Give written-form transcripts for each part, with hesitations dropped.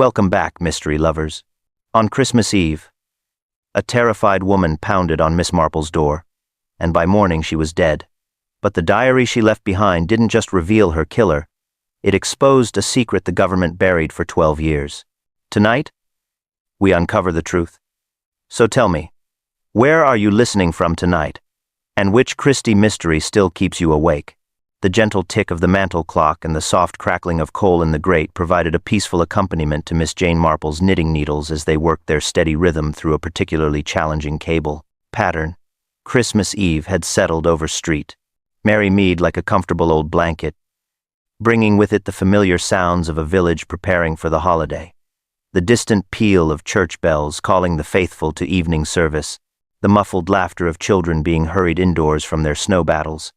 Welcome back, mystery lovers. On Christmas Eve, a terrified woman pounded on Miss Marple's door, and by morning she was dead. But the diary she left behind didn't just reveal her killer, it exposed a secret the government buried for 12 years. Tonight, we uncover the truth. So tell me, where are you listening from tonight? And which Christie mystery still keeps you awake? The gentle tick of the mantel clock and the soft crackling of coal in the grate provided a peaceful accompaniment to Miss Jane Marple's knitting needles as they worked their steady rhythm through a particularly challenging cable pattern. Christmas Eve had settled over street, Mary Mead like a comfortable old blanket, bringing with it the familiar sounds of a village preparing for the holiday. The distant peal of church bells calling the faithful to evening service, the muffled laughter of children being hurried indoors from their snow battles,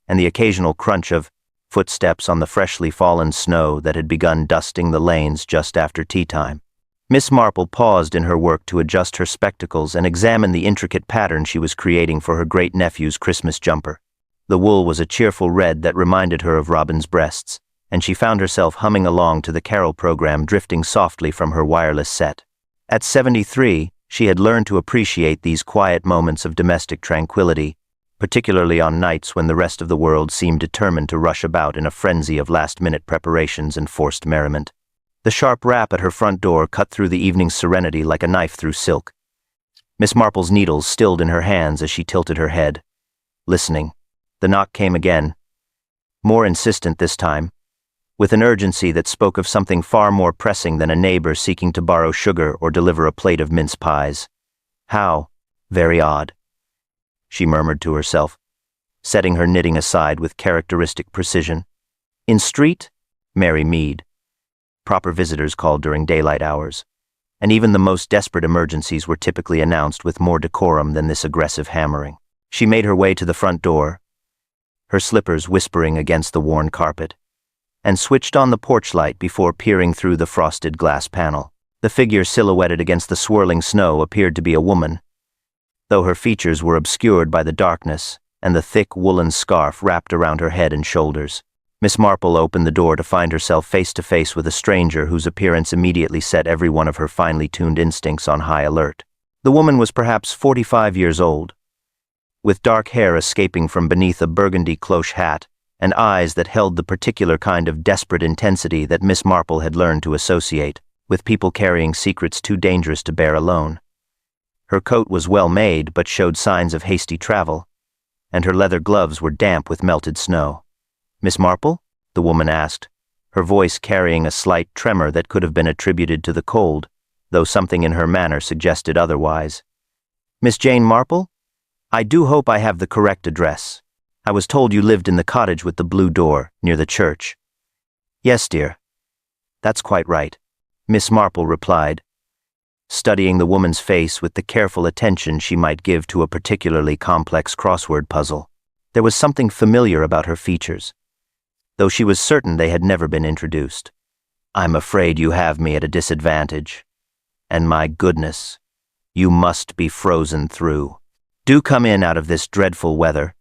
and the occasional crunch of footsteps on the freshly fallen snow that had begun dusting the lanes just after tea time. Miss Marple paused in her work to adjust her spectacles and examine the intricate pattern she was creating for her great-nephew's Christmas jumper. The wool was a cheerful red that reminded her of robin's breasts, and she found herself humming along to the carol program drifting softly from her wireless set. At 73, she had learned to appreciate these quiet moments of domestic tranquility, particularly on nights when the rest of the world seemed determined to rush about in a frenzy of last-minute preparations and forced merriment. The sharp rap at her front door cut through the evening's serenity like a knife through silk. Miss Marple's needles stilled in her hands as she tilted her head, listening. The knock came again, more insistent this time, with an urgency that spoke of something far more pressing than a neighbor seeking to borrow sugar or deliver a plate of mince pies. How very odd, she murmured to herself, setting her knitting aside with characteristic precision. In street, Mary Mead. Proper visitors called during daylight hours, and even the most desperate emergencies were typically announced with more decorum than this aggressive hammering. She made her way to the front door, her slippers whispering against the worn carpet, and switched on the porch light before peering through the frosted glass panel. The figure silhouetted against the swirling snow appeared to be a woman, though her features were obscured by the darkness and the thick woolen scarf wrapped around her head and shoulders. Miss Marple opened the door to find herself face to face with a stranger whose appearance immediately set every one of her finely tuned instincts on high alert. The woman was perhaps 45 years old, with dark hair escaping from beneath a burgundy cloche hat and eyes that held the particular kind of desperate intensity that Miss Marple had learned to associate with people carrying secrets too dangerous to bear alone. Her coat was well made but showed signs of hasty travel, and her leather gloves were damp with melted snow. "Miss Marple?" the woman asked, her voice carrying a slight tremor that could have been attributed to the cold, though something in her manner suggested otherwise. "Miss Jane Marple? I do hope I have the correct address. I was told you lived in the cottage with the blue door, near the church." "Yes, dear. That's quite right," Miss Marple replied, studying the woman's face with the careful attention she might give to a particularly complex crossword puzzle. There was something familiar about her features, though she was certain they had never been introduced. "I'm afraid you have me at a disadvantage. And my goodness, you must be frozen through. Do come in out of this dreadful weather."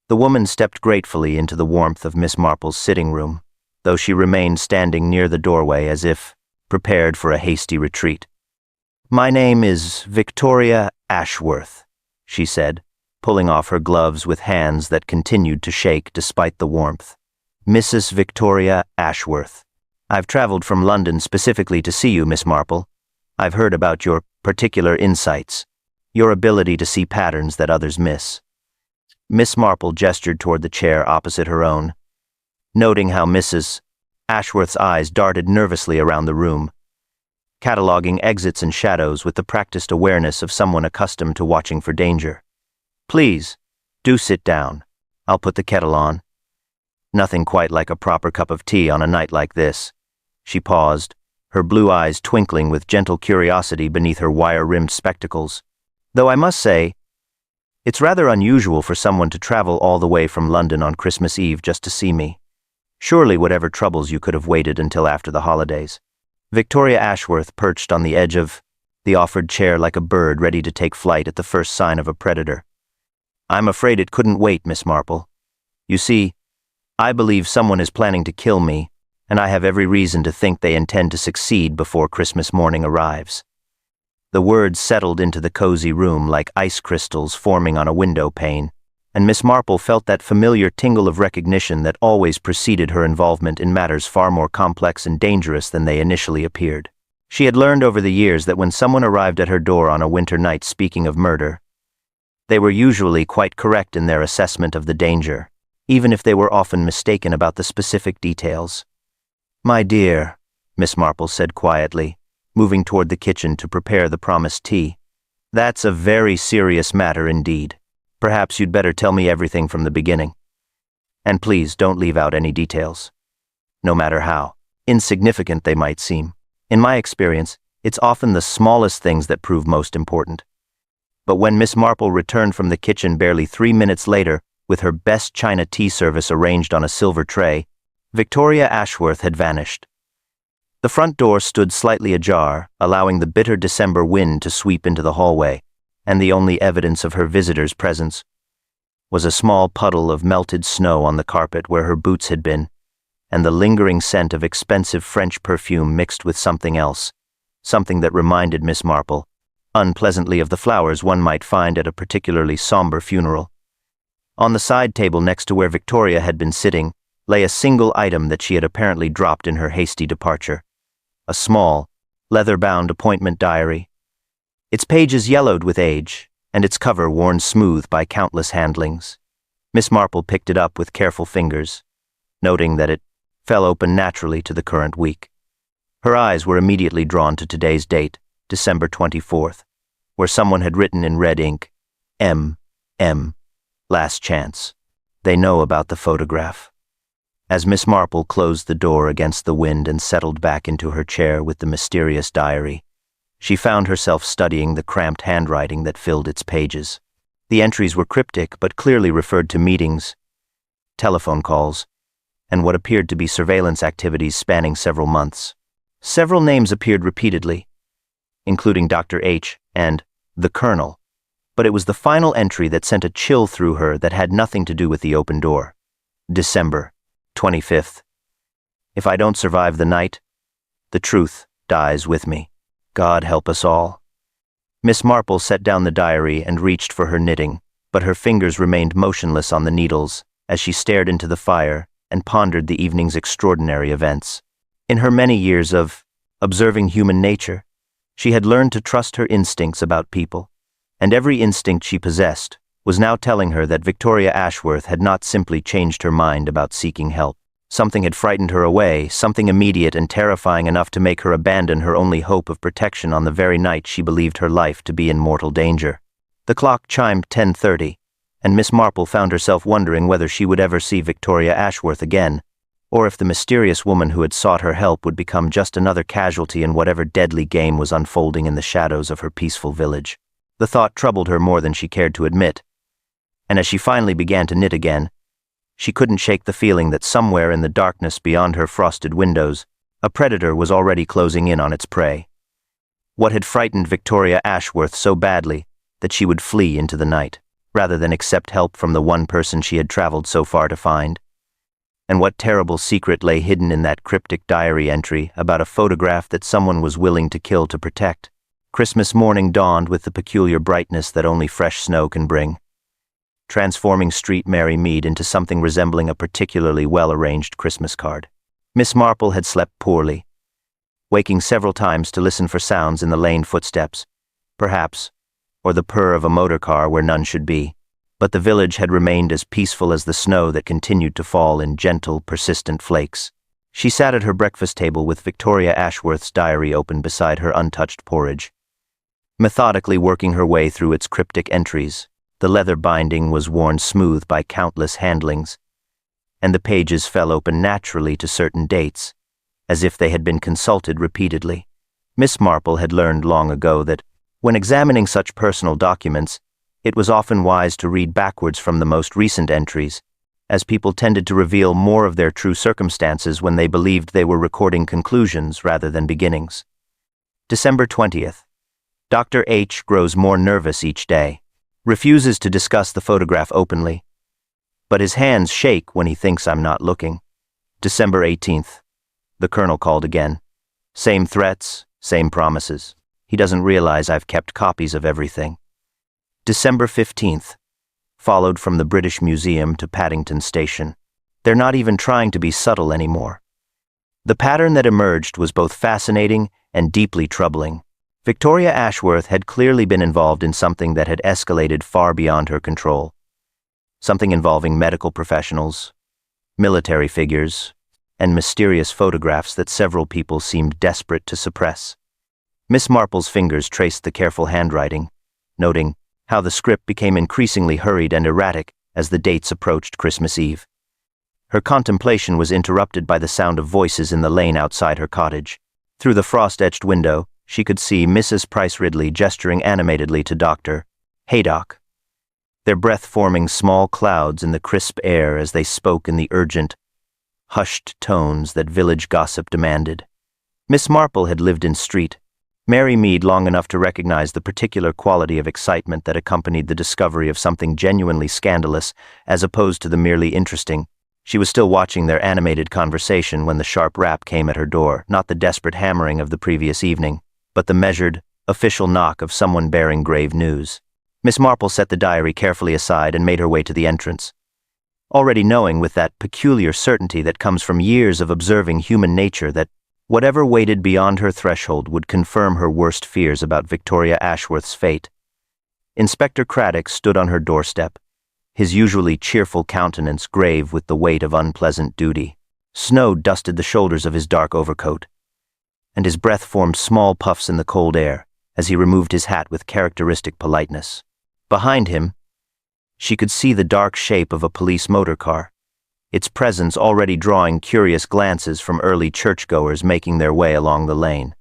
The woman stepped gratefully into the warmth of Miss Marple's sitting room, though she remained standing near the doorway as if prepared for a hasty retreat. "My name is Victoria Ashworth," she said, pulling off her gloves with hands that continued to shake despite the warmth. "Mrs. Victoria Ashworth. I've traveled from London specifically to see you, Miss Marple. I've heard about your particular insights, your ability to see patterns that others miss." Miss Marple gestured toward the chair opposite her own, noting how Mrs. Ashworth's eyes darted nervously around the room, cataloging exits and shadows with the practiced awareness of someone accustomed to watching for danger. "Please, do sit down. I'll put the kettle on. Nothing quite like a proper cup of tea on a night like this." She paused, her blue eyes twinkling with gentle curiosity beneath her wire-rimmed spectacles. "Though I must say, it's rather unusual for someone to travel all the way from London on Christmas Eve just to see me. Surely whatever troubles you could have waited until after the holidays." Victoria Ashworth perched on the edge of the offered chair like a bird ready to take flight at the first sign of a predator. "I'm afraid it couldn't wait, Miss Marple. You see, I believe someone is planning to kill me, and I have every reason to think they intend to succeed before Christmas morning arrives." The words settled into the cozy room like ice crystals forming on a window pane, and Miss Marple felt that familiar tingle of recognition that always preceded her involvement in matters far more complex and dangerous than they initially appeared. She had learned over the years that when someone arrived at her door on a winter night speaking of murder, they were usually quite correct in their assessment of the danger, even if they were often mistaken about the specific details. "My dear," Miss Marple said quietly, moving toward the kitchen to prepare the promised tea, "that's a very serious matter indeed. Perhaps you'd better tell me everything from the beginning. And please don't leave out any details, no matter how insignificant they might seem. In my experience, it's often the smallest things that prove most important." But when Miss Marple returned from the kitchen barely 3 minutes later, with her best china tea service arranged on a silver tray, Victoria Ashworth had vanished. The front door stood slightly ajar, allowing the bitter December wind to sweep into the hallway, and the only evidence of her visitor's presence was a small puddle of melted snow on the carpet where her boots had been, and the lingering scent of expensive French perfume mixed with something else, something that reminded Miss Marple unpleasantly of the flowers one might find at a particularly somber funeral. On the side table next to where Victoria had been sitting lay a single item that she had apparently dropped in her hasty departure: a small, leather-bound appointment diary. Its pages yellowed with age, and its cover worn smooth by countless handlings. Miss Marple picked it up with careful fingers, noting that it fell open naturally to the current week. Her eyes were immediately drawn to today's date, December 24th, where someone had written in red ink, M. Last chance. They know about the photograph. As Miss Marple closed the door against the wind and settled back into her chair with the mysterious diary, she found herself studying the cramped handwriting that filled its pages. The entries were cryptic but clearly referred to meetings, telephone calls, and what appeared to be surveillance activities spanning several months. Several names appeared repeatedly, including Dr. H and the Colonel, but it was the final entry that sent a chill through her that had nothing to do with the open door. December 25th. If I don't survive the night, the truth dies with me. God help us all. Miss Marple set down the diary and reached for her knitting, but her fingers remained motionless on the needles as she stared into the fire and pondered the evening's extraordinary events. In her many years of observing human nature, she had learned to trust her instincts about people, and every instinct she possessed was now telling her that Victoria Ashworth had not simply changed her mind about seeking help. Something had frightened her away, something immediate and terrifying enough to make her abandon her only hope of protection on the very night she believed her life to be in mortal danger. The clock chimed 10:30, and Miss Marple found herself wondering whether she would ever see Victoria Ashworth again, or if the mysterious woman who had sought her help would become just another casualty in whatever deadly game was unfolding in the shadows of her peaceful village. The thought troubled her more than she cared to admit, and as she finally began to knit again, she couldn't shake the feeling that somewhere in the darkness beyond her frosted windows, a predator was already closing in on its prey. What had frightened Victoria Ashworth so badly that she would flee into the night, rather than accept help from the one person she had traveled so far to find? And what terrible secret lay hidden in that cryptic diary entry about a photograph that someone was willing to kill to protect? Christmas morning dawned with the peculiar brightness that only fresh snow can bring, transforming Street Mary Mead into something resembling a particularly well-arranged Christmas card. Miss Marple had slept poorly, waking several times to listen for sounds in the lane footsteps, perhaps, or the purr of a motor car where none should be. But the village had remained as peaceful as the snow that continued to fall in gentle, persistent flakes. She sat at her breakfast table with Victoria Ashworth's diary open beside her untouched porridge, methodically working her way through its cryptic entries. The leather binding was worn smooth by countless handlings, and the pages fell open naturally to certain dates, as if they had been consulted repeatedly. Miss Marple had learned long ago that, when examining such personal documents, it was often wise to read backwards from the most recent entries, as people tended to reveal more of their true circumstances when they believed they were recording conclusions rather than beginnings. December 20th. Dr. H grows more nervous each day, refuses to discuss the photograph openly, but his hands shake when he thinks I'm not looking. December 18th. the colonel called again. Same threats, same promises. He doesn't realize I've kept copies of everything. December 15th. Followed from the British Museum to Paddington Station. They're not even trying to be subtle anymore. The pattern that emerged was both fascinating and deeply troubling. Victoria Ashworth had clearly been involved in something that had escalated far beyond her control. Something involving medical professionals, military figures, and mysterious photographs that several people seemed desperate to suppress. Miss Marple's fingers traced the careful handwriting, noting how the script became increasingly hurried and erratic as the dates approached Christmas Eve. Her contemplation was interrupted by the sound of voices in the lane outside her cottage. Through the frost-etched window, she could see Mrs. Price Ridley gesturing animatedly to Dr. Haydock, their breath forming small clouds in the crisp air as they spoke in the urgent, hushed tones that village gossip demanded. Miss Marple had lived in Street, Mary Mead long enough to recognize the particular quality of excitement that accompanied the discovery of something genuinely scandalous as opposed to the merely interesting. She was still watching their animated conversation when the sharp rap came at her door, not the desperate hammering of the previous evening, but the measured, official knock of someone bearing grave news. Miss Marple set the diary carefully aside and made her way to the entrance. Already knowing with that peculiar certainty that comes from years of observing human nature that whatever waited beyond her threshold would confirm her worst fears about Victoria Ashworth's fate. Inspector Craddock stood on her doorstep, his usually cheerful countenance grave with the weight of unpleasant duty. Snow dusted the shoulders of his dark overcoat, and his breath formed small puffs in the cold air as he removed his hat with characteristic politeness. Behind him, she could see the dark shape of a police motor car, its presence already drawing curious glances from early churchgoers making their way along the lane.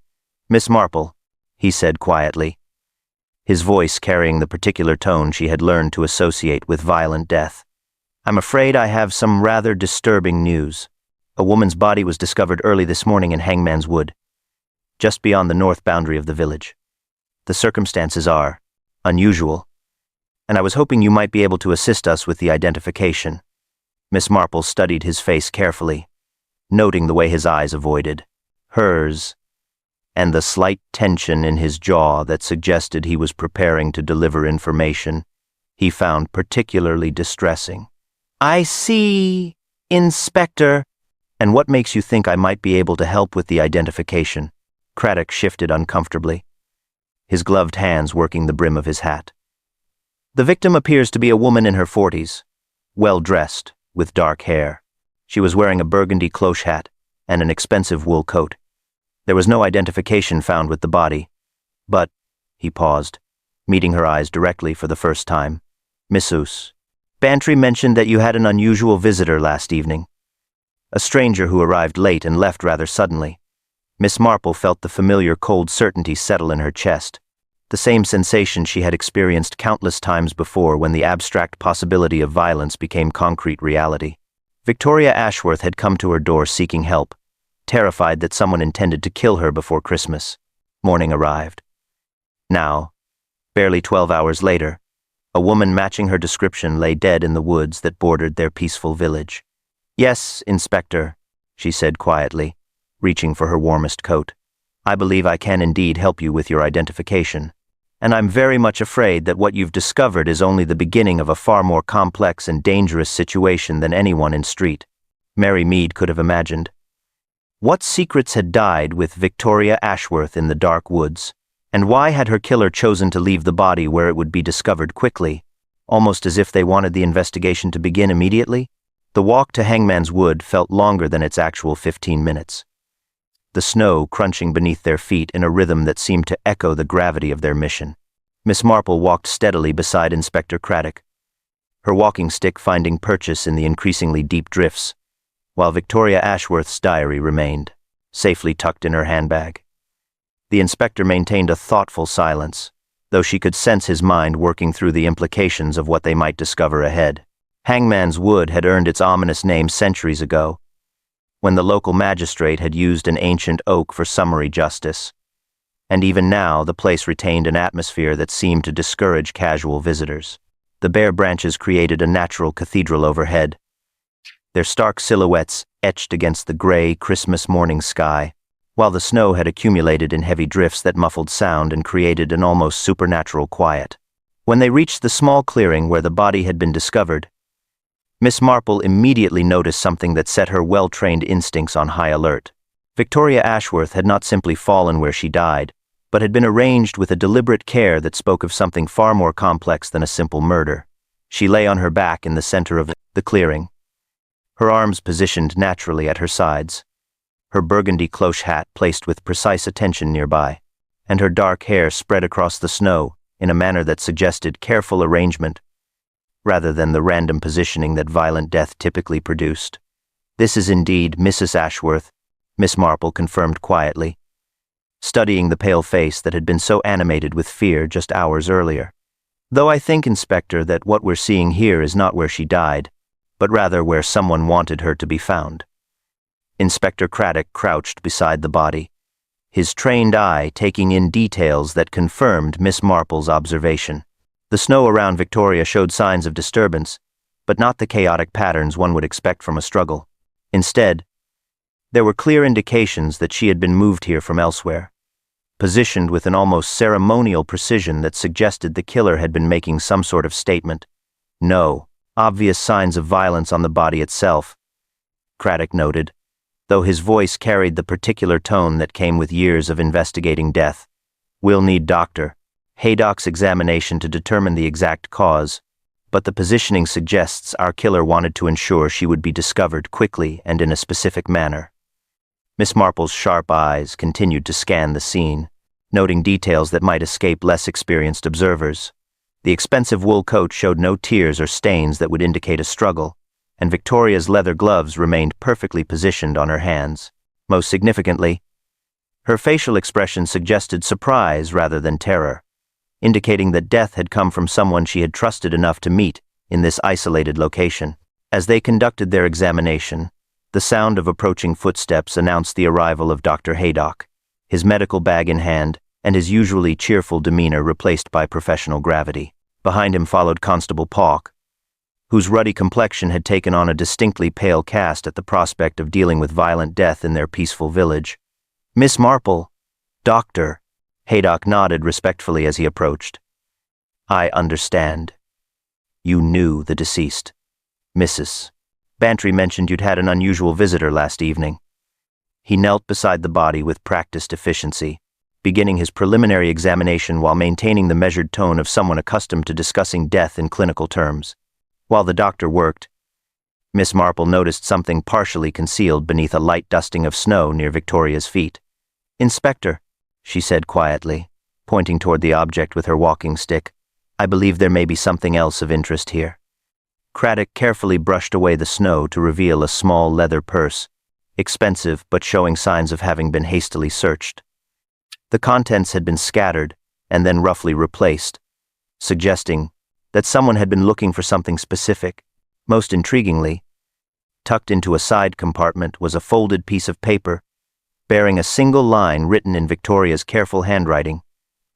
"Miss Marple," he said quietly, his voice carrying the particular tone she had learned to associate with violent death. "I'm afraid I have some rather disturbing news. A woman's body was discovered early this morning in Hangman's Wood, just beyond the north boundary of the village. The circumstances are unusual, and I was hoping you might be able to assist us with the identification." Miss Marple studied his face carefully, noting the way his eyes avoided hers, and the slight tension in his jaw that suggested he was preparing to deliver information he found particularly distressing. "I see, Inspector. And what makes you think I might be able to help with the identification?" Craddock shifted uncomfortably, his gloved hands working the brim of his hat. "The victim appears to be a woman in her 40s, well-dressed, with dark hair. She was wearing a burgundy cloche hat and an expensive wool coat. There was no identification found with the body, but," he paused, meeting her eyes directly for the first time, "Missus Bantry mentioned that you had an unusual visitor last evening. A stranger who arrived late and left rather suddenly." Miss Marple felt the familiar cold certainty settle in her chest, the same sensation she had experienced countless times before when the abstract possibility of violence became concrete reality. Victoria Ashworth had come to her door seeking help, terrified that someone intended to kill her before Christmas. Morning arrived. Now, barely 12 hours later, a woman matching her description lay dead in the woods that bordered their peaceful village. "Yes, Inspector," she said quietly, reaching for her warmest coat. "I believe I can indeed help you with your identification. And I'm very much afraid that what you've discovered is only the beginning of a far more complex and dangerous situation than anyone in Street, Mary Mead, could have imagined. What secrets had died with Victoria Ashworth in the dark woods, and why had her killer chosen to leave the body where it would be discovered quickly, almost as if they wanted the investigation to begin immediately? The walk to Hangman's Wood felt longer than its actual 15 minutes. The snow crunching beneath their feet in a rhythm that seemed to echo the gravity of their mission. Miss Marple walked steadily beside Inspector Craddock, her walking stick finding purchase in the increasingly deep drifts, while Victoria Ashworth's diary remained, safely tucked in her handbag. The inspector maintained a thoughtful silence, though she could sense his mind working through the implications of what they might discover ahead. Hangman's Wood had earned its ominous name centuries ago, when the local magistrate had used an ancient oak for summary justice, and even now the place retained an atmosphere that seemed to discourage casual visitors. The bare branches created a natural cathedral overhead, their stark silhouettes etched against the gray Christmas morning sky, while the snow had accumulated in heavy drifts that muffled sound and created an almost supernatural quiet. When they reached the small clearing where the body had been discovered, Miss Marple immediately noticed something that set her well-trained instincts on high alert. Victoria Ashworth had not simply fallen where she died, but had been arranged with a deliberate care that spoke of something far more complex than a simple murder. She lay on her back in the center of the clearing, her arms positioned naturally at her sides, her burgundy cloche hat placed with precise attention nearby, and her dark hair spread across the snow in a manner that suggested careful arrangement, rather than the random positioning that violent death typically produced. "This is indeed Mrs. Ashworth," Miss Marple confirmed quietly, studying the pale face that had been so animated with fear just hours earlier. "Though I think, Inspector, that what we're seeing here is not where she died, but rather where someone wanted her to be found." Inspector Craddock crouched beside the body, his trained eye taking in details that confirmed Miss Marple's observation. The snow around Victoria showed signs of disturbance, but not the chaotic patterns one would expect from a struggle. Instead, there were clear indications that she had been moved here from elsewhere, positioned with an almost ceremonial precision that suggested the killer had been making some sort of statement. "No obvious signs of violence on the body itself," Craddock noted, though his voice carried the particular tone that came with years of investigating death. "We'll need Dr. Haydock's examination to determine the exact cause, but the positioning suggests our killer wanted to ensure she would be discovered quickly and in a specific manner." Miss Marple's sharp eyes continued to scan the scene, noting details that might escape less experienced observers. The expensive wool coat showed no tears or stains that would indicate a struggle, and Victoria's leather gloves remained perfectly positioned on her hands. Most significantly, her facial expression suggested surprise rather than terror, indicating that death had come from someone she had trusted enough to meet in this isolated location. As they conducted their examination, the sound of approaching footsteps announced the arrival of Dr. Haydock, his medical bag in hand and his usually cheerful demeanor replaced by professional gravity. Behind him followed Constable Pauk, whose ruddy complexion had taken on a distinctly pale cast at the prospect of dealing with violent death in their peaceful village. "Miss Marple, Doctor," Haydock nodded respectfully as he approached. "I understand. You knew the deceased. Mrs. Bantry mentioned you'd had an unusual visitor last evening." He knelt beside the body with practiced efficiency, beginning his preliminary examination while maintaining the measured tone of someone accustomed to discussing death in clinical terms. While the doctor worked, Miss Marple noticed something partially concealed beneath a light dusting of snow near Victoria's feet. "Inspector," she said quietly, pointing toward the object with her walking stick, "I believe there may be something else of interest here." Craddock carefully brushed away the snow to reveal a small leather purse, expensive but showing signs of having been hastily searched. The contents had been scattered and then roughly replaced, suggesting that someone had been looking for something specific. Most intriguingly, tucked into a side compartment was a folded piece of paper bearing a single line written in Victoria's careful handwriting.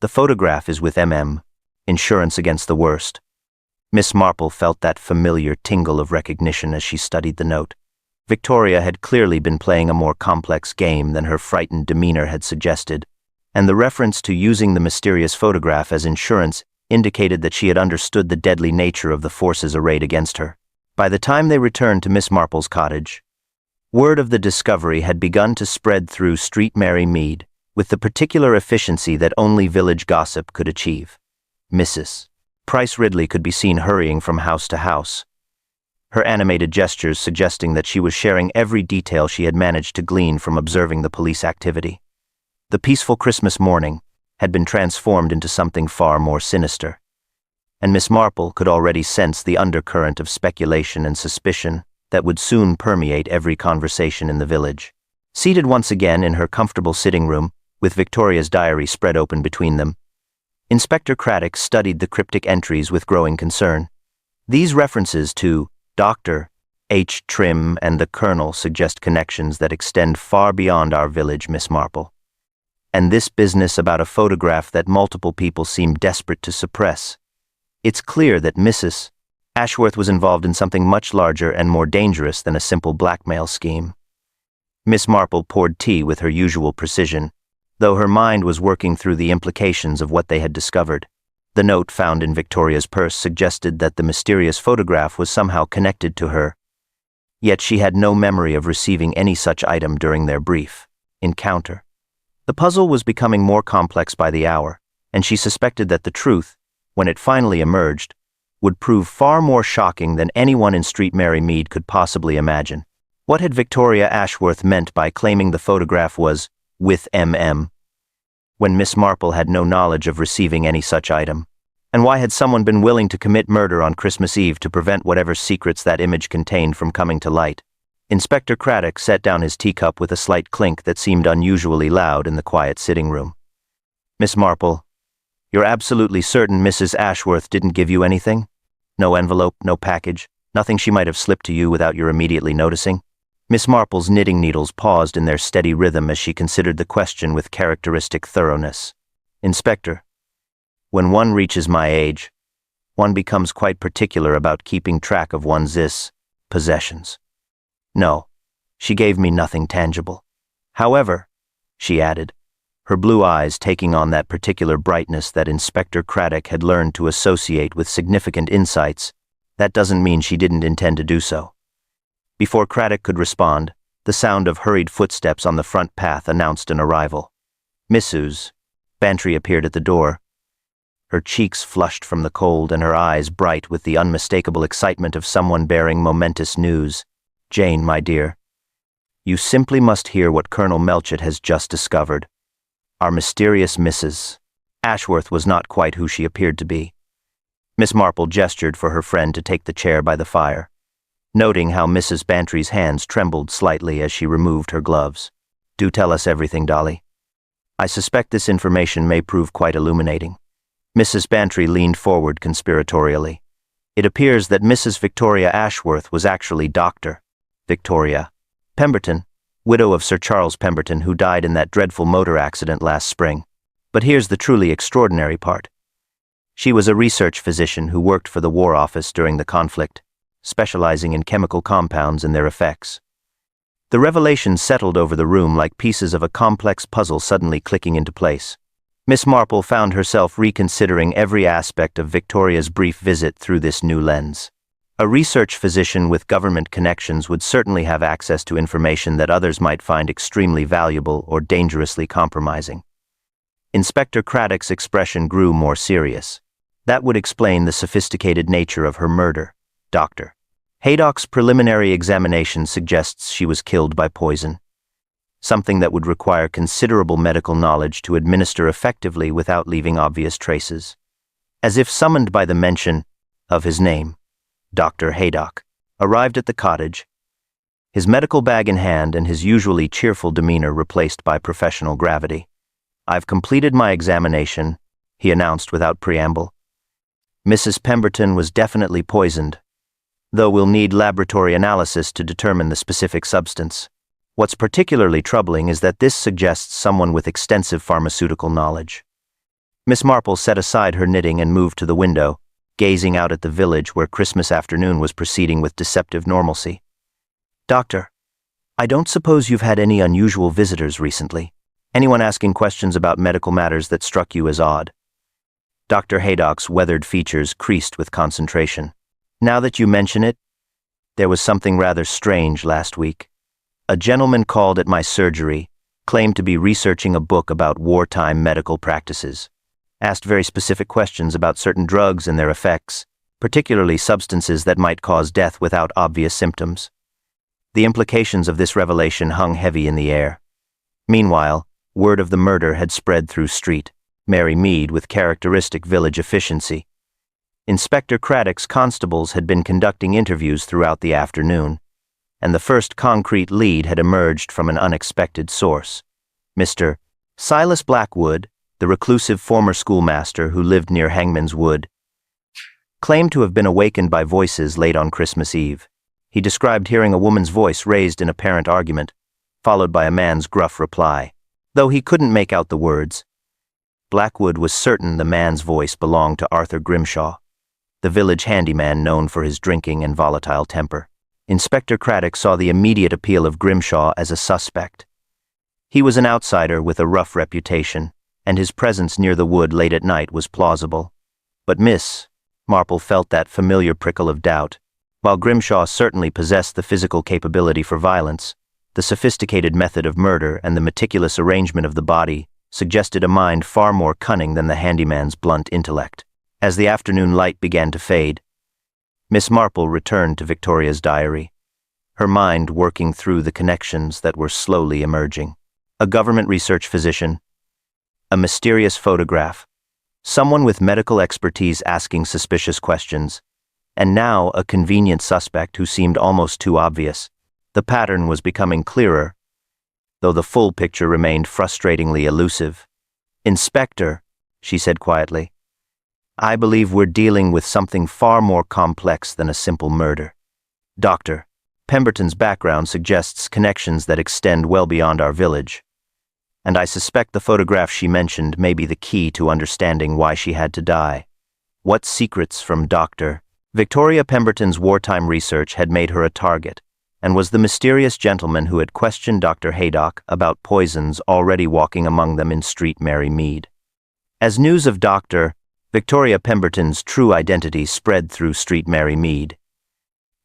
"The photograph is with MM. Insurance against the worst." Miss Marple felt that familiar tingle of recognition as she studied the note. Victoria had clearly been playing a more complex game than her frightened demeanor had suggested, and the reference to using the mysterious photograph as insurance indicated that she had understood the deadly nature of the forces arrayed against her. By the time they returned to Miss Marple's cottage, word of the discovery had begun to spread through Street Mary Mead with the particular efficiency that only village gossip could achieve. Mrs. Price Ridley could be seen hurrying from house to house, her animated gestures suggesting that she was sharing every detail she had managed to glean from observing the police activity. The peaceful Christmas morning had been transformed into something far more sinister, and Miss Marple could already sense the undercurrent of speculation and suspicion that would soon permeate every conversation in the village. Seated once again in her comfortable sitting room, with Victoria's diary spread open between them, Inspector Craddock studied the cryptic entries with growing concern. These references to Dr. H. Trim and the Colonel suggest connections that extend far beyond our village, Miss Marple. And this business about a photograph that multiple people seem desperate to suppress. It's clear that Mrs. Ashworth was involved in something much larger and more dangerous than a simple blackmail scheme. Miss Marple poured tea with her usual precision, though her mind was working through the implications of what they had discovered. The note found in Victoria's purse suggested that the mysterious photograph was somehow connected to her, yet she had no memory of receiving any such item during their brief encounter. The puzzle was becoming more complex by the hour, and she suspected that the truth, when it finally emerged, would prove far more shocking than anyone in Street Mary Mead could possibly imagine. What had Victoria Ashworth meant by claiming the photograph was with MM, when Miss Marple had no knowledge of receiving any such item? And why had someone been willing to commit murder on Christmas Eve to prevent whatever secrets that image contained from coming to light? Inspector Craddock set down his teacup with a slight clink that seemed unusually loud in the quiet sitting room. Miss Marple, you're absolutely certain Mrs. Ashworth didn't give you anything? No envelope, no package, nothing she might have slipped to you without your immediately noticing? Miss Marple's knitting needles paused in their steady rhythm as she considered the question with characteristic thoroughness. Inspector, when one reaches my age, one becomes quite particular about keeping track of one's possessions. No, she gave me nothing tangible. However, she added, her blue eyes taking on that particular brightness that Inspector Craddock had learned to associate with significant insights, that doesn't mean she didn't intend to do so. Before Craddock could respond, the sound of hurried footsteps on the front path announced an arrival. Mrs. Bantry appeared at the door, her cheeks flushed from the cold and her eyes bright with the unmistakable excitement of someone bearing momentous news. Jane, my dear, you simply must hear what Colonel Melchett has just discovered. Our mysterious Mrs. Ashworth was not quite who she appeared to be. Miss Marple gestured for her friend to take the chair by the fire, noting how Mrs. Bantry's hands trembled slightly as she removed her gloves. Do tell us everything, Dolly. I suspect this information may prove quite illuminating. Mrs. Bantry leaned forward conspiratorially. It appears that Mrs. Victoria Ashworth was actually Dr. Victoria Pemberton, widow of Sir Charles Pemberton, who died in that dreadful motor accident last spring. But here's the truly extraordinary part. She was a research physician who worked for the War Office during the conflict, specializing in chemical compounds and their effects. The revelation settled over the room like pieces of a complex puzzle suddenly clicking into place. Miss Marple found herself reconsidering every aspect of Victoria's brief visit through this new lens. A research physician with government connections would certainly have access to information that others might find extremely valuable or dangerously compromising. Inspector Craddock's expression grew more serious. That would explain the sophisticated nature of her murder. Dr. Haydock's preliminary examination suggests she was killed by poison, something that would require considerable medical knowledge to administer effectively without leaving obvious traces. As if summoned by the mention of his name, Dr. Haydock arrived at the cottage, his medical bag in hand and his usually cheerful demeanor replaced by professional gravity. I've completed my examination, he announced without preamble. Mrs. Pemberton was definitely poisoned, though we'll need laboratory analysis to determine the specific substance. What's particularly troubling is that this suggests someone with extensive pharmaceutical knowledge. Miss Marple set aside her knitting and moved to the window, gazing out at the village where Christmas afternoon was proceeding with deceptive normalcy. Doctor, I don't suppose you've had any unusual visitors recently? Anyone asking questions about medical matters that struck you as odd? Dr. Haydock's weathered features creased with concentration. Now that you mention it, there was something rather strange last week. A gentleman called at my surgery, claimed to be researching a book about wartime medical practices, asked very specific questions about certain drugs and their effects, particularly substances that might cause death without obvious symptoms. The implications of this revelation hung heavy in the air. Meanwhile, word of the murder had spread through Street Mary Mead with characteristic village efficiency. Inspector Craddock's constables had been conducting interviews throughout the afternoon, and the first concrete lead had emerged from an unexpected source. Mr. Silas Blackwood, the reclusive former schoolmaster who lived near Hangman's Wood, claimed to have been awakened by voices late on Christmas Eve. He described hearing a woman's voice raised in apparent argument, followed by a man's gruff reply. Though he couldn't make out the words, Blackwood was certain the man's voice belonged to Arthur Grimshaw. the village handyman known for his drinking and volatile temper. Inspector Craddock saw the immediate appeal of Grimshaw as a suspect. He was an outsider with a rough reputation, and his presence near the wood late at night was plausible. But Miss Marple felt that familiar prickle of doubt. While Grimshaw certainly possessed the physical capability for violence, the sophisticated method of murder and the meticulous arrangement of the body suggested a mind far more cunning than the handyman's blunt intellect. As the afternoon light began to fade, Miss Marple returned to Victoria's diary, her mind working through the connections that were slowly emerging. A government research physician, a mysterious photograph, someone with medical expertise asking suspicious questions, and now a convenient suspect who seemed almost too obvious. The pattern was becoming clearer, though the full picture remained frustratingly elusive. "Inspector," she said quietly, "I believe we're dealing with something far more complex than a simple murder. Dr. Pemberton's background suggests connections that extend well beyond our village, and I suspect the photograph she mentioned may be the key to understanding why she had to die. What secrets from Dr. Victoria Pemberton's wartime research had made her a target, and was the mysterious gentleman who had questioned Dr. Haydock about poisons already walking among them in Street Mary Mead. As news of Dr. Victoria Pemberton's true identity spread through Street Mary Mead,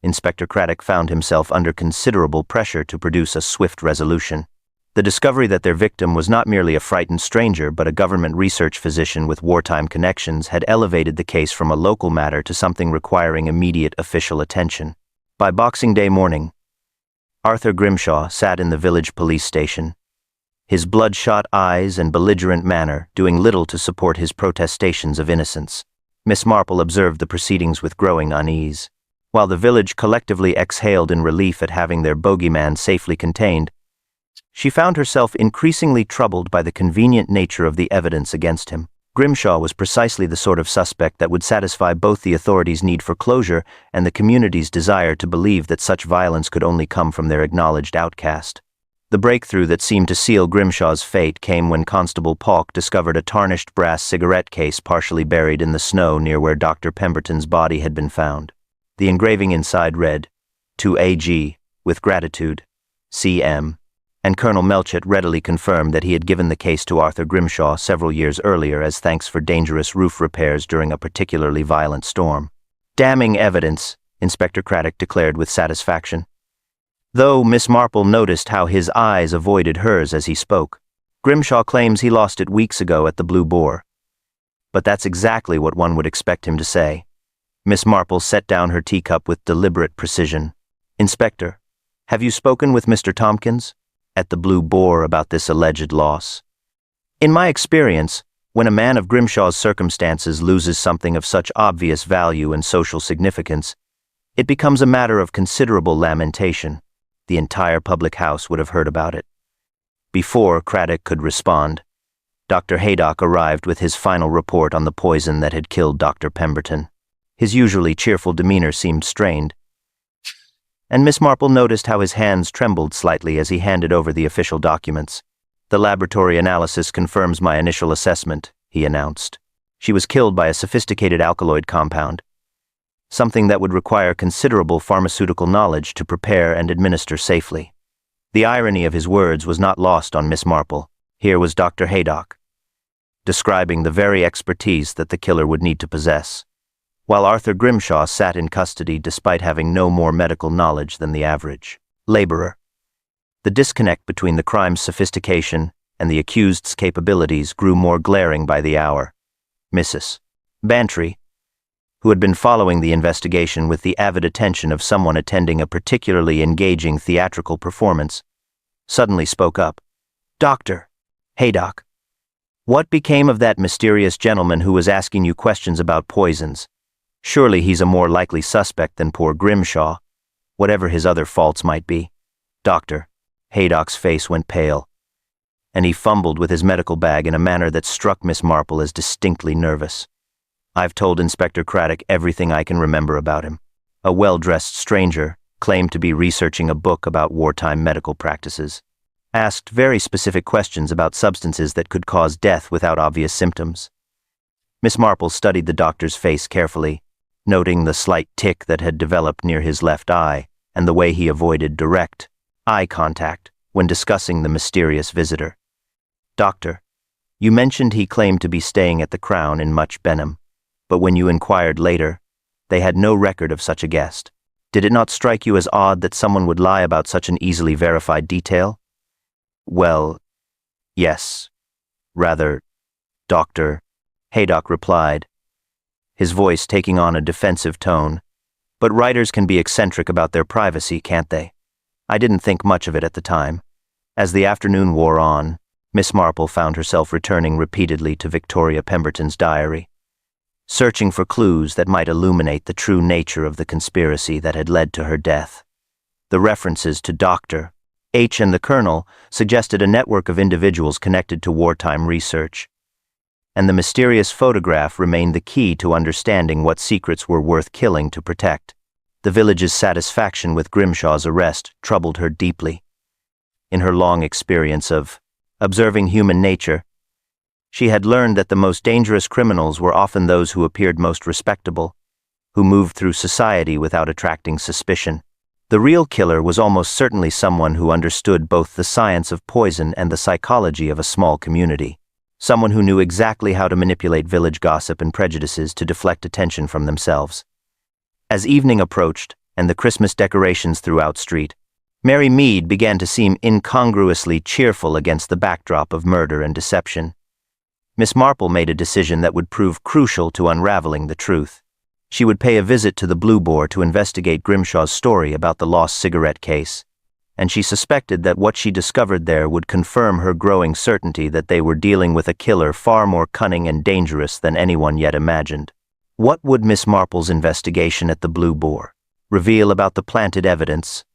Inspector Craddock found himself under considerable pressure to produce a swift resolution. The discovery that their victim was not merely a frightened stranger but a government research physician with wartime connections had elevated the case from a local matter to something requiring immediate official attention. By Boxing Day morning, Arthur Grimshaw sat in the village police station, his bloodshot eyes and belligerent manner doing little to support his protestations of innocence. Miss Marple observed the proceedings with growing unease. While the village collectively exhaled in relief at having their bogeyman safely contained, she found herself increasingly troubled by the convenient nature of the evidence against him. Grimshaw was precisely the sort of suspect that would satisfy both the authorities' need for closure and the community's desire to believe that such violence could only come from their acknowledged outcast. The breakthrough that seemed to seal Grimshaw's fate came when Constable Polk discovered a tarnished brass cigarette case partially buried in the snow near where Dr. Pemberton's body had been found. The engraving inside read, "To A.G., with gratitude, C.M., and Colonel Melchett readily confirmed that he had given the case to Arthur Grimshaw several years earlier as thanks for dangerous roof repairs during a particularly violent storm. "Damning evidence," Inspector Craddock declared with satisfaction, though Miss Marple noticed how his eyes avoided hers as he spoke. "Grimshaw claims he lost it weeks ago at the Blue Boar. But that's exactly what one would expect him to say." Miss Marple set down her teacup with deliberate precision. "Inspector, have you spoken with Mr. Tompkins at the Blue Boar about this alleged loss? In my experience, when a man of Grimshaw's circumstances loses something of such obvious value and social significance, it becomes a matter of considerable lamentation. The entire public house would have heard about it." Before Craddock could respond, Dr. Haydock arrived with his final report on the poison that had killed Dr. Pemberton. His usually cheerful demeanor seemed strained, and Miss Marple noticed how his hands trembled slightly as he handed over the official documents. "The laboratory analysis confirms my initial assessment," he announced. "She was killed by a sophisticated alkaloid compound, something that would require considerable pharmaceutical knowledge to prepare and administer safely." The irony of his words was not lost on Miss Marple. Here was Dr. Haydock, describing the very expertise that the killer would need to possess, while Arthur Grimshaw sat in custody despite having no more medical knowledge than the average laborer. The disconnect between the crime's sophistication and the accused's capabilities grew more glaring by the hour. Mrs. Bantry, who had been following the investigation with the avid attention of someone attending a particularly engaging theatrical performance, suddenly spoke up. "Dr. Haydock, what became of that mysterious gentleman who was asking you questions about poisons? Surely he's a more likely suspect than poor Grimshaw, whatever his other faults might be." Dr. Haydock's face went pale, and he fumbled with his medical bag in a manner that struck Miss Marple as distinctly nervous. "I've told Inspector Craddock everything I can remember about him. A well-dressed stranger, claimed to be researching a book about wartime medical practices. Asked very specific questions about substances that could cause death without obvious symptoms." Miss Marple studied the doctor's face carefully, noting the slight tic that had developed near his left eye and the way he avoided direct eye contact when discussing the mysterious visitor. "Doctor, you mentioned he claimed to be staying at the Crown in Much Benham, but when you inquired later, they had no record of such a guest. Did it not strike you as odd that someone would lie about such an easily verified detail?" "Well, yes. Rather, Dr. Haydock replied, his voice taking on a defensive tone. "But writers can be eccentric about their privacy, can't they? I didn't think much of it at the time." As the afternoon wore on, Miss Marple found herself returning repeatedly to Victoria Pemberton's diary, searching for clues that might illuminate the true nature of the conspiracy that had led to her death. The references to Dr. H and the Colonel suggested a network of individuals connected to wartime research, and the mysterious photograph remained the key to understanding what secrets were worth killing to protect. The village's satisfaction with Grimshaw's arrest troubled her deeply. In her long experience of observing human nature, she had learned that the most dangerous criminals were often those who appeared most respectable, who moved through society without attracting suspicion. The real killer was almost certainly someone who understood both the science of poison and the psychology of a small community, someone who knew exactly how to manipulate village gossip and prejudices to deflect attention from themselves. As evening approached and the Christmas decorations throughout street, Mary Mead began to seem incongruously cheerful against the backdrop of murder and deception. Miss Marple made a decision that would prove crucial to unraveling the truth. She would pay a visit to the Blue Boar to investigate Grimshaw's story about the lost cigarette case, and she suspected that what she discovered there would confirm her growing certainty that they were dealing with a killer far more cunning and dangerous than anyone yet imagined. What would Miss Marple's investigation at the Blue Boar reveal about the planted evidence?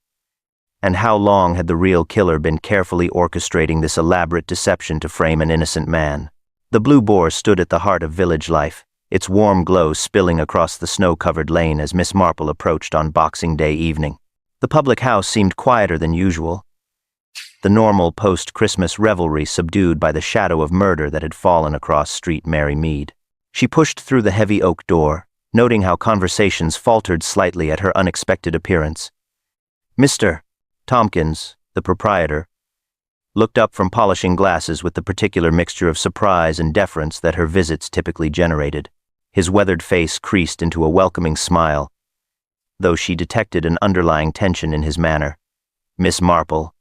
And how long had the real killer been carefully orchestrating this elaborate deception to frame an innocent man? The Blue Boar stood at the heart of village life, its warm glow spilling across the snow-covered lane as Miss Marple approached on Boxing Day evening. The public house seemed quieter than usual, the normal post-Christmas revelry subdued by the shadow of murder that had fallen across Street Mary Mead. She pushed through the heavy oak door, noting how conversations faltered slightly at her unexpected appearance. Mr. Tompkins, the proprietor, looked up from polishing glasses with the particular mixture of surprise and deference that her visits typically generated. His weathered face creased into a welcoming smile, though she detected an underlying tension in his manner. "Miss Marple,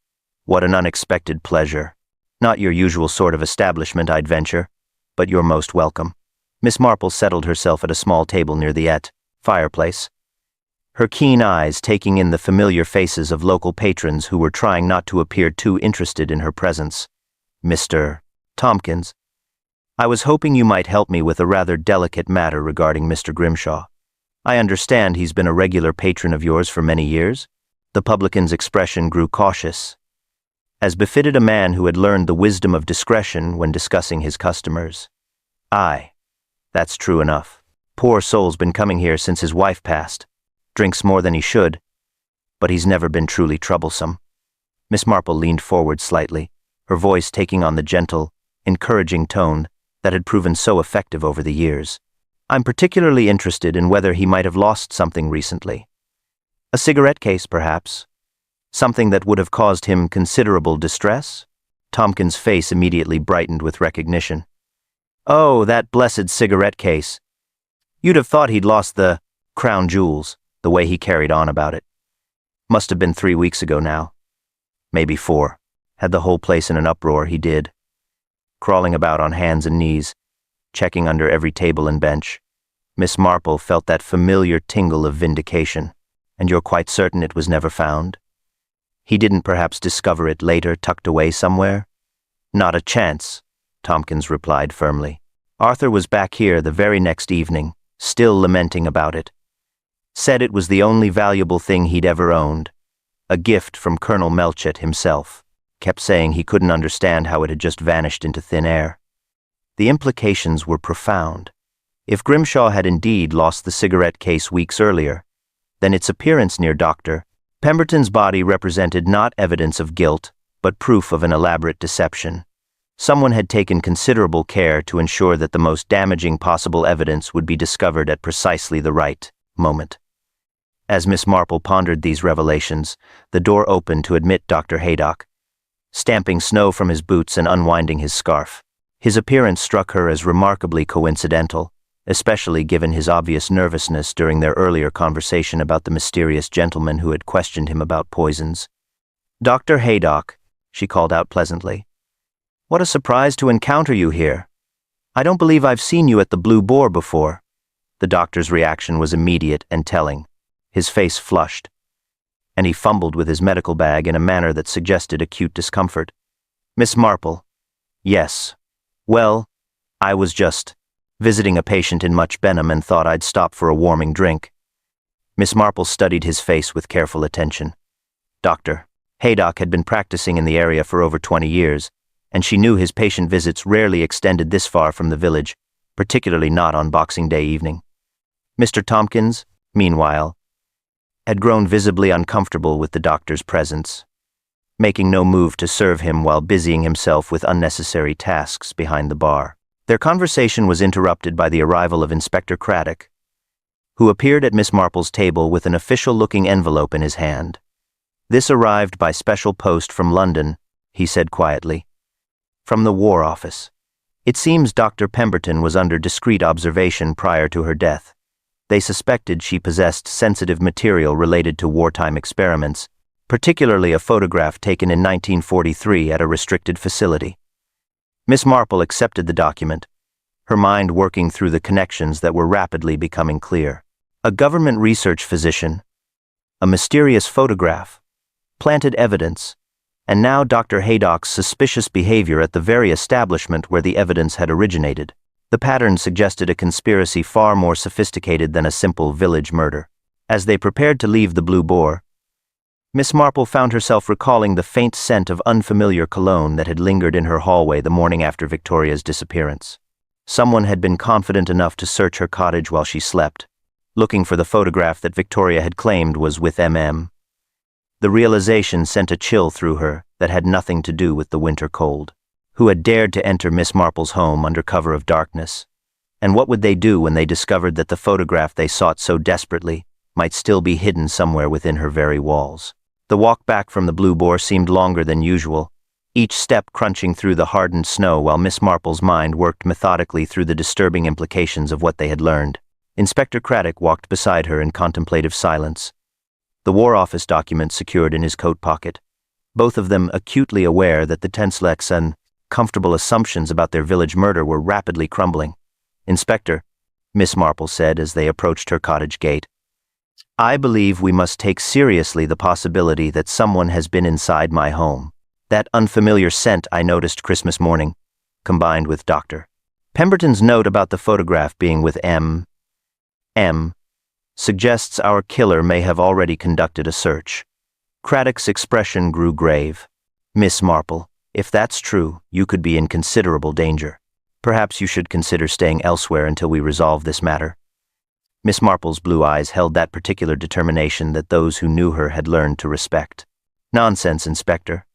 what an unexpected pleasure. Not your usual sort of establishment, I'd venture, but you're most welcome." Miss Marple settled herself at a small table near the fireplace, her keen eyes taking in the familiar faces of local patrons who were trying not to appear too interested in her presence. "Mr. Tompkins, I was hoping you might help me with a rather delicate matter regarding Mr. Grimshaw. I understand he's been a regular patron of yours for many years." The publican's expression grew cautious, as befitted a man who had learned the wisdom of discretion when discussing his customers. "Aye, that's true enough. Poor soul's been coming here since his wife passed. Drinks more than he should, but he's never been truly troublesome." Miss Marple leaned forward slightly, her voice taking on the gentle, encouraging tone that had proven so effective over the years. "I'm particularly interested in whether he might have lost something recently. A cigarette case, perhaps? Something that would have caused him considerable distress?" Tompkins' face immediately brightened with recognition. "Oh, that blessed cigarette case. You'd have thought he'd lost the crown jewels, the way he carried on about it. Must have been 3 weeks ago now. Maybe 4. Had the whole place in an uproar, he did. Crawling about on hands and knees, checking under every table and bench." Miss Marple felt that familiar tingle of vindication. "And you're quite certain it was never found? He didn't perhaps discover it later, tucked away somewhere?" "Not a chance," Tompkins replied firmly. "Arthur was back here the very next evening, still lamenting about it. Said it was the only valuable thing he'd ever owned, a gift from Colonel Melchett himself. Kept saying he couldn't understand how it had just vanished into thin air." The implications were profound. If Grimshaw had indeed lost the cigarette case weeks earlier, then its appearance near Dr. Pemberton's body represented not evidence of guilt, but proof of an elaborate deception. Someone had taken considerable care to ensure that the most damaging possible evidence would be discovered at precisely the right moment. As Miss Marple pondered these revelations, the door opened to admit Dr. Haydock, stamping snow from his boots and unwinding his scarf. His appearance struck her as remarkably coincidental, especially given his obvious nervousness during their earlier conversation about the mysterious gentleman who had questioned him about poisons. "Dr. Haydock," she called out pleasantly. "What a surprise to encounter you here. I don't believe I've seen you at the Blue Boar before." The doctor's reaction was immediate and telling. His face flushed, and he fumbled with his medical bag in a manner that suggested acute discomfort. "Miss Marple." "Yes. Well, I was just visiting a patient in Much Benham and thought I'd stop for a warming drink." Miss Marple studied his face with careful attention. Dr. Haydock had been practicing in the area for over 20 years, and she knew his patient visits rarely extended this far from the village, particularly not on Boxing Day evening. Mr. Tompkins, meanwhile, had grown visibly uncomfortable with the doctor's presence, making no move to serve him while busying himself with unnecessary tasks behind the bar. Their conversation was interrupted by the arrival of Inspector Craddock, who appeared at Miss Marple's table with an official-looking envelope in his hand. "This arrived by special post from London," he said quietly. "From the War Office. It seems Dr. Pemberton was under discreet observation prior to her death. They suspected she possessed sensitive material related to wartime experiments, particularly a photograph taken in 1943 at a restricted facility." Miss Marple accepted the document, her mind working through the connections that were rapidly becoming clear. A government research physician, a mysterious photograph, planted evidence, and now Dr. Haydock's suspicious behavior at the very establishment where the evidence had originated. The pattern suggested a conspiracy far more sophisticated than a simple village murder. As they prepared to leave the Blue Boar, Miss Marple found herself recalling the faint scent of unfamiliar cologne that had lingered in her hallway the morning after Victoria's disappearance. Someone had been confident enough to search her cottage while she slept, looking for the photograph that Victoria had claimed was with M.M. The realization sent a chill through her that had nothing to do with the winter cold. Who had dared to enter Miss Marple's home under cover of darkness? And what would they do when they discovered that the photograph they sought so desperately might still be hidden somewhere within her very walls? The walk back from the Blue Boar seemed longer than usual, each step crunching through the hardened snow while Miss Marple's mind worked methodically through the disturbing implications of what they had learned. Inspector Craddock walked beside her in contemplative silence, the War Office document secured in his coat pocket, both of them acutely aware that the tense and comfortable assumptions about their village murder were rapidly crumbling. "Inspector," Miss Marple said as they approached her cottage gate, "I believe we must take seriously the possibility that someone has been inside my home. That unfamiliar scent I noticed Christmas morning, combined with Dr. Pemberton's note about the photograph being with M. suggests our killer may have already conducted a search." Craddock's expression grew grave. "Miss Marple, if that's true, you could be in considerable danger. Perhaps you should consider staying elsewhere until we resolve this matter." Miss Marple's blue eyes held that particular determination that those who knew her had learned to respect. "Nonsense, Inspector.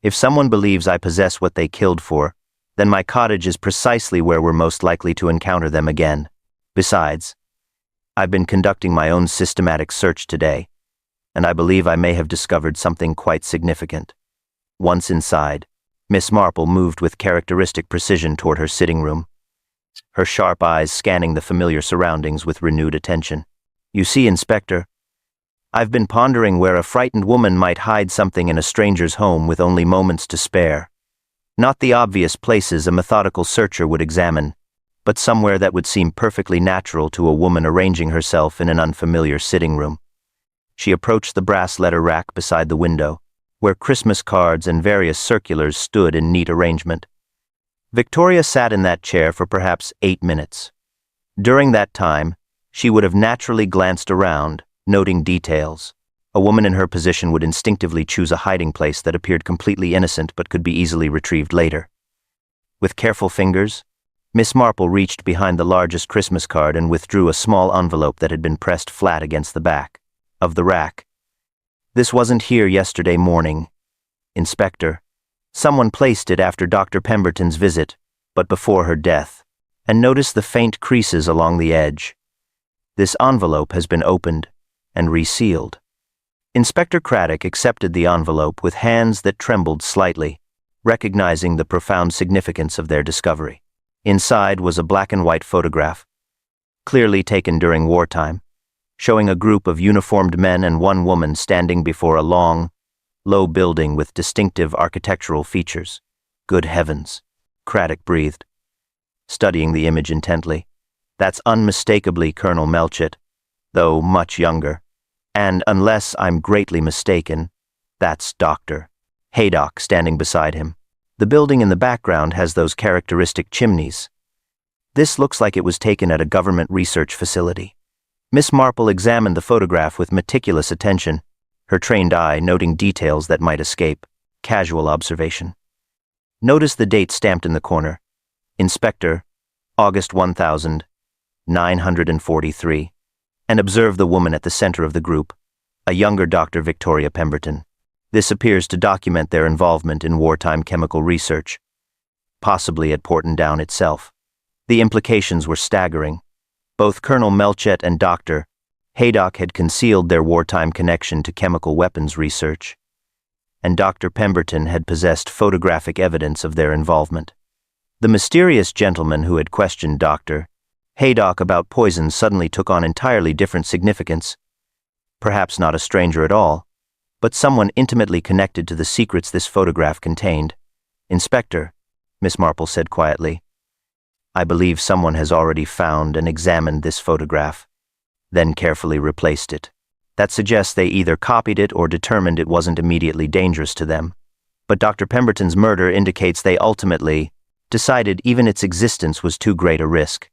If someone believes I possess what they killed for, then my cottage is precisely where we're most likely to encounter them again. Besides, I've been conducting my own systematic search today, and I believe I may have discovered something quite significant." Once inside, Miss Marple moved with characteristic precision toward her sitting room, her sharp eyes scanning the familiar surroundings with renewed attention. "You see, Inspector, I've been pondering where a frightened woman might hide something in a stranger's home with only moments to spare. Not the obvious places a methodical searcher would examine, but somewhere that would seem perfectly natural to a woman arranging herself in an unfamiliar sitting room." She approached the brass letter rack beside the window, where Christmas cards and various circulars stood in neat arrangement. Victoria sat in that chair for perhaps 8 minutes. During that time, she would have naturally glanced around, noting details. A woman in her position would instinctively choose a hiding place that appeared completely innocent but could be easily retrieved later. With careful fingers, Miss Marple reached behind the largest Christmas card and withdrew a small envelope that had been pressed flat against the back of the rack. "This wasn't here yesterday morning, Inspector. Someone placed it after Dr. Pemberton's visit, but before her death, and notice the faint creases along the edge. This envelope has been opened and resealed. Inspector Craddock accepted the envelope with hands that trembled slightly, recognizing the profound significance of their discovery. Inside was a black and white photograph, clearly taken during wartime, showing a group of uniformed men and one woman standing before a long, low building with distinctive architectural features. Good heavens, Craddock breathed, studying the image intently. That's unmistakably Colonel Melchett, though much younger. And unless I'm greatly mistaken, that's Dr. Haydock standing beside him. The building in the background has those characteristic chimneys. This looks like it was taken at a government research facility. Miss Marple examined the photograph with meticulous attention, her trained eye noting details that might escape casual observation. Notice the date stamped in the corner. Inspector, August 1943. And observe the woman at the center of the group, a younger Dr. Victoria Pemberton. This appears to document their involvement in wartime chemical research, possibly at Portondown itself. The implications were staggering. Both Colonel Melchett and Dr. Haydock had concealed their wartime connection to chemical weapons research, and Dr. Pemberton had possessed photographic evidence of their involvement. The mysterious gentleman who had questioned Dr. Haydock about poison suddenly took on entirely different significance. Perhaps not a stranger at all, but someone intimately connected to the secrets this photograph contained. Inspector, Miss Marple said quietly, I believe someone has already found and examined this photograph, then carefully replaced it. That suggests they either copied it or determined it wasn't immediately dangerous to them. But Dr. Pemberton's murder indicates they ultimately decided even its existence was too great a risk.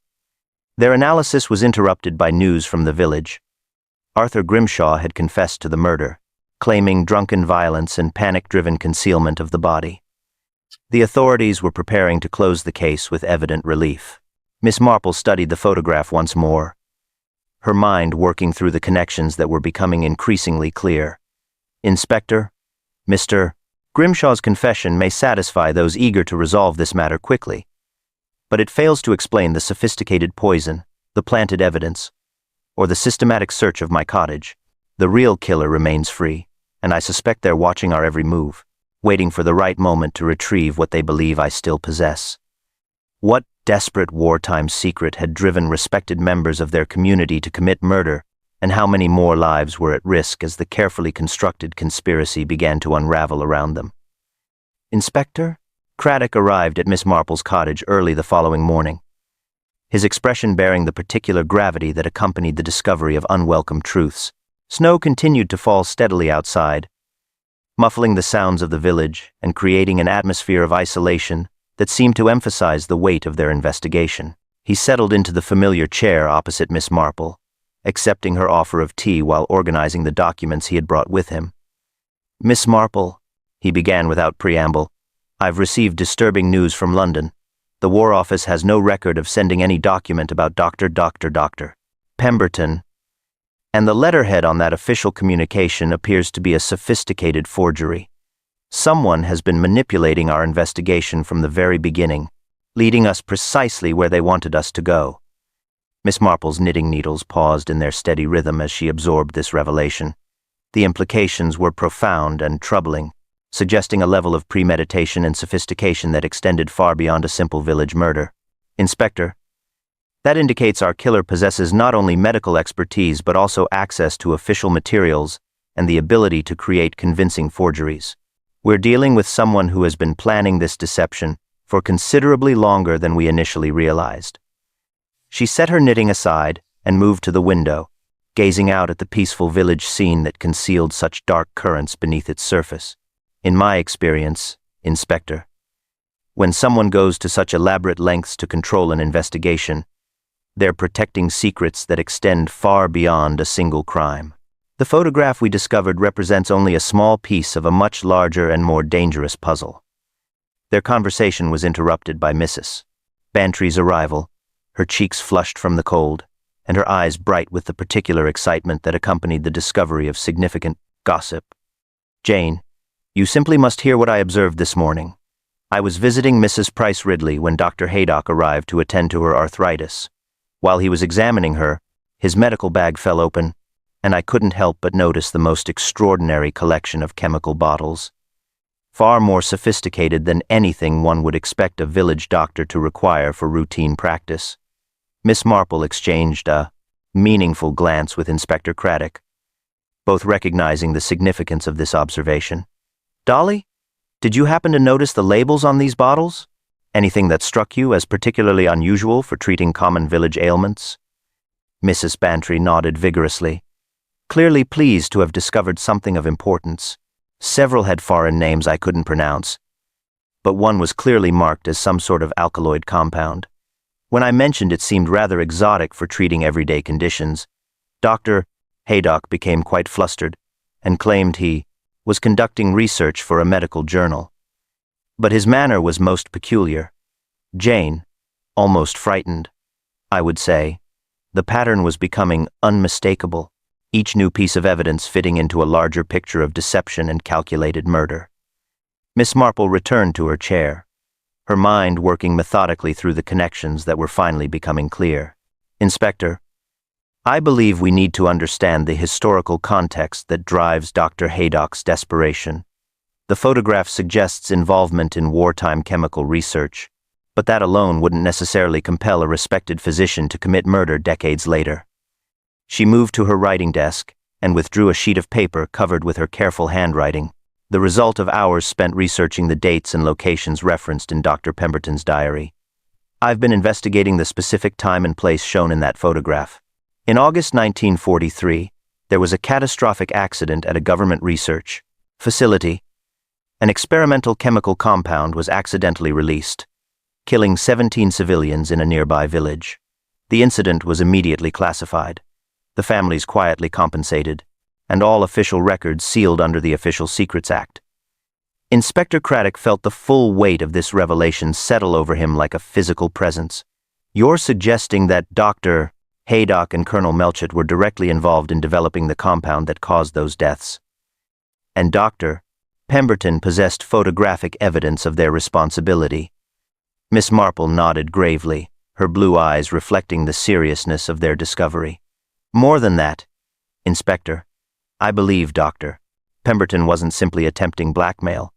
Their analysis was interrupted by news from the village. Arthur Grimshaw had confessed to the murder, claiming drunken violence and panic-driven concealment of the body. The authorities were preparing to close the case with evident relief. Miss Marple studied the photograph once more, her mind working through the connections that were becoming increasingly clear. Inspector, Mr. Grimshaw's confession may satisfy those eager to resolve this matter quickly, but it fails to explain the sophisticated poison, the planted evidence, or the systematic search of my cottage. The real killer remains free, and I suspect they're watching our every move, waiting for the right moment to retrieve what they believe I still possess. What desperate wartime secret had driven respected members of their community to commit murder, and how many more lives were at risk as the carefully constructed conspiracy began to unravel around them? Inspector? Craddock arrived at Miss Marple's cottage early the following morning, his expression bearing the particular gravity that accompanied the discovery of unwelcome truths. Snow continued to fall steadily outside, muffling the sounds of the village and creating an atmosphere of isolation that seemed to emphasize the weight of their investigation. He settled into the familiar chair opposite Miss Marple, accepting her offer of tea while organizing the documents he had brought with him. Miss Marple, he began without preamble, I've received disturbing news from London. The War Office has no record of sending any document about Dr. Pemberton, and the letterhead on that official communication appears to be a sophisticated forgery. Someone has been manipulating our investigation from the very beginning, leading us precisely where they wanted us to go. Miss Marple's knitting needles paused in their steady rhythm as she absorbed this revelation. The implications were profound and troubling, suggesting a level of premeditation and sophistication that extended far beyond a simple village murder. Inspector, that indicates our killer possesses not only medical expertise but also access to official materials and the ability to create convincing forgeries. We're dealing with someone who has been planning this deception for considerably longer than we initially realized. She set her knitting aside and moved to the window, gazing out at the peaceful village scene that concealed such dark currents beneath its surface. In my experience, Inspector, when someone goes to such elaborate lengths to control an investigation, they're protecting secrets that extend far beyond a single crime. The photograph we discovered represents only a small piece of a much larger and more dangerous puzzle. Their conversation was interrupted by Mrs. Bantry's arrival, her cheeks flushed from the cold, and her eyes bright with the particular excitement that accompanied the discovery of significant gossip. Jane, you simply must hear what I observed this morning. I was visiting Mrs. Price Ridley when Dr. Haydock arrived to attend to her arthritis. While he was examining her, His medical bag fell open, and I couldn't help but notice the most extraordinary collection of chemical bottles, far more sophisticated than anything one would expect a village doctor to require for routine practice. Miss Marple exchanged a meaningful glance with Inspector Craddock, both recognizing the significance of this observation. "Dolly, did you happen to notice the labels on these bottles? Anything that struck you as particularly unusual for treating common village ailments?" Mrs. Bantry nodded vigorously, clearly pleased to have discovered something of importance. Several had foreign names I couldn't pronounce, but one was clearly marked as some sort of alkaloid compound. When I mentioned it seemed rather exotic for treating everyday conditions, Dr. Haydock became quite flustered and claimed he was conducting research for a medical journal. But his manner was most peculiar. Jane, almost frightened, I would say. The pattern was becoming unmistakable, each new piece of evidence fitting into a larger picture of deception and calculated murder. Miss Marple returned to her chair, her mind working methodically through the connections that were finally becoming clear. "Inspector, I believe we need to understand the historical context that drives Dr. Haydock's desperation. The photograph suggests involvement in wartime chemical research, but that alone wouldn't necessarily compel a respected physician to commit murder decades later." She moved to her writing desk and withdrew a sheet of paper covered with her careful handwriting, the result of hours spent researching the dates and locations referenced in Dr. Pemberton's diary. "I've been investigating the specific time and place shown in that photograph. In August 1943, there was a catastrophic accident at a government research facility. An experimental chemical compound was accidentally released, killing 17 civilians in a nearby village. The incident was immediately classified, the families quietly compensated, and all official records sealed under the Official Secrets Act." Inspector Craddock felt the full weight of this revelation settle over him like a physical presence. "You're suggesting that Dr. Haydock and Colonel Melchett were directly involved in developing the compound that caused those deaths, and Dr. Pemberton possessed photographic evidence of their responsibility." Miss Marple nodded gravely, her blue eyes reflecting the seriousness of their discovery. "More than that, Inspector, I believe Dr. Pemberton wasn't simply attempting blackmail,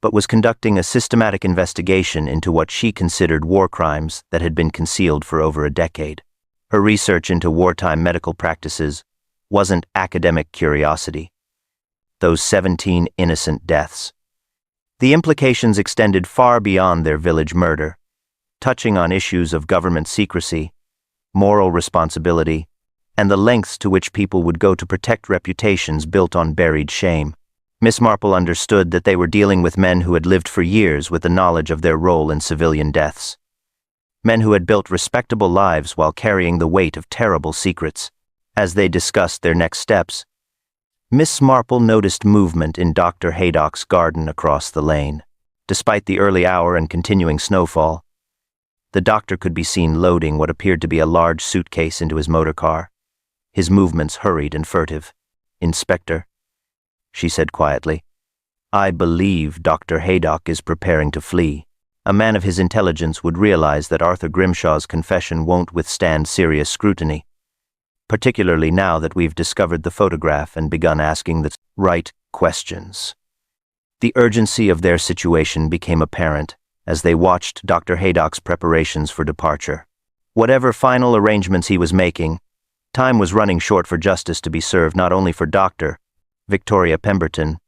but was conducting a systematic investigation into what she considered war crimes that had been concealed for over a decade. Her research into wartime medical practices wasn't academic curiosity. Those 17 innocent deaths. The implications extended far beyond their village murder, touching on issues of government secrecy, moral responsibility, and the lengths to which people would go to protect reputations built on buried shame. Miss Marple understood that they were dealing with men who had lived for years with the knowledge of their role in civilian deaths. Men who had built respectable lives while carrying the weight of terrible secrets. As they discussed their next steps, Miss Marple noticed movement in Dr. Haydock's garden across the lane. Despite the early hour and continuing snowfall, the doctor could be seen loading what appeared to be a large suitcase into his motor car, his movements hurried and furtive. "Inspector," she said quietly, "I believe Dr. Haydock is preparing to flee. A man of his intelligence would realize that Arthur Grimshaw's confession won't withstand serious scrutiny, particularly now that we've discovered the photograph and begun asking the right questions." The urgency of their situation became apparent as they watched Dr. Haydock's preparations for departure. Whatever final arrangements he was making, time was running short for justice to be served not only for Dr. Victoria Pemberton,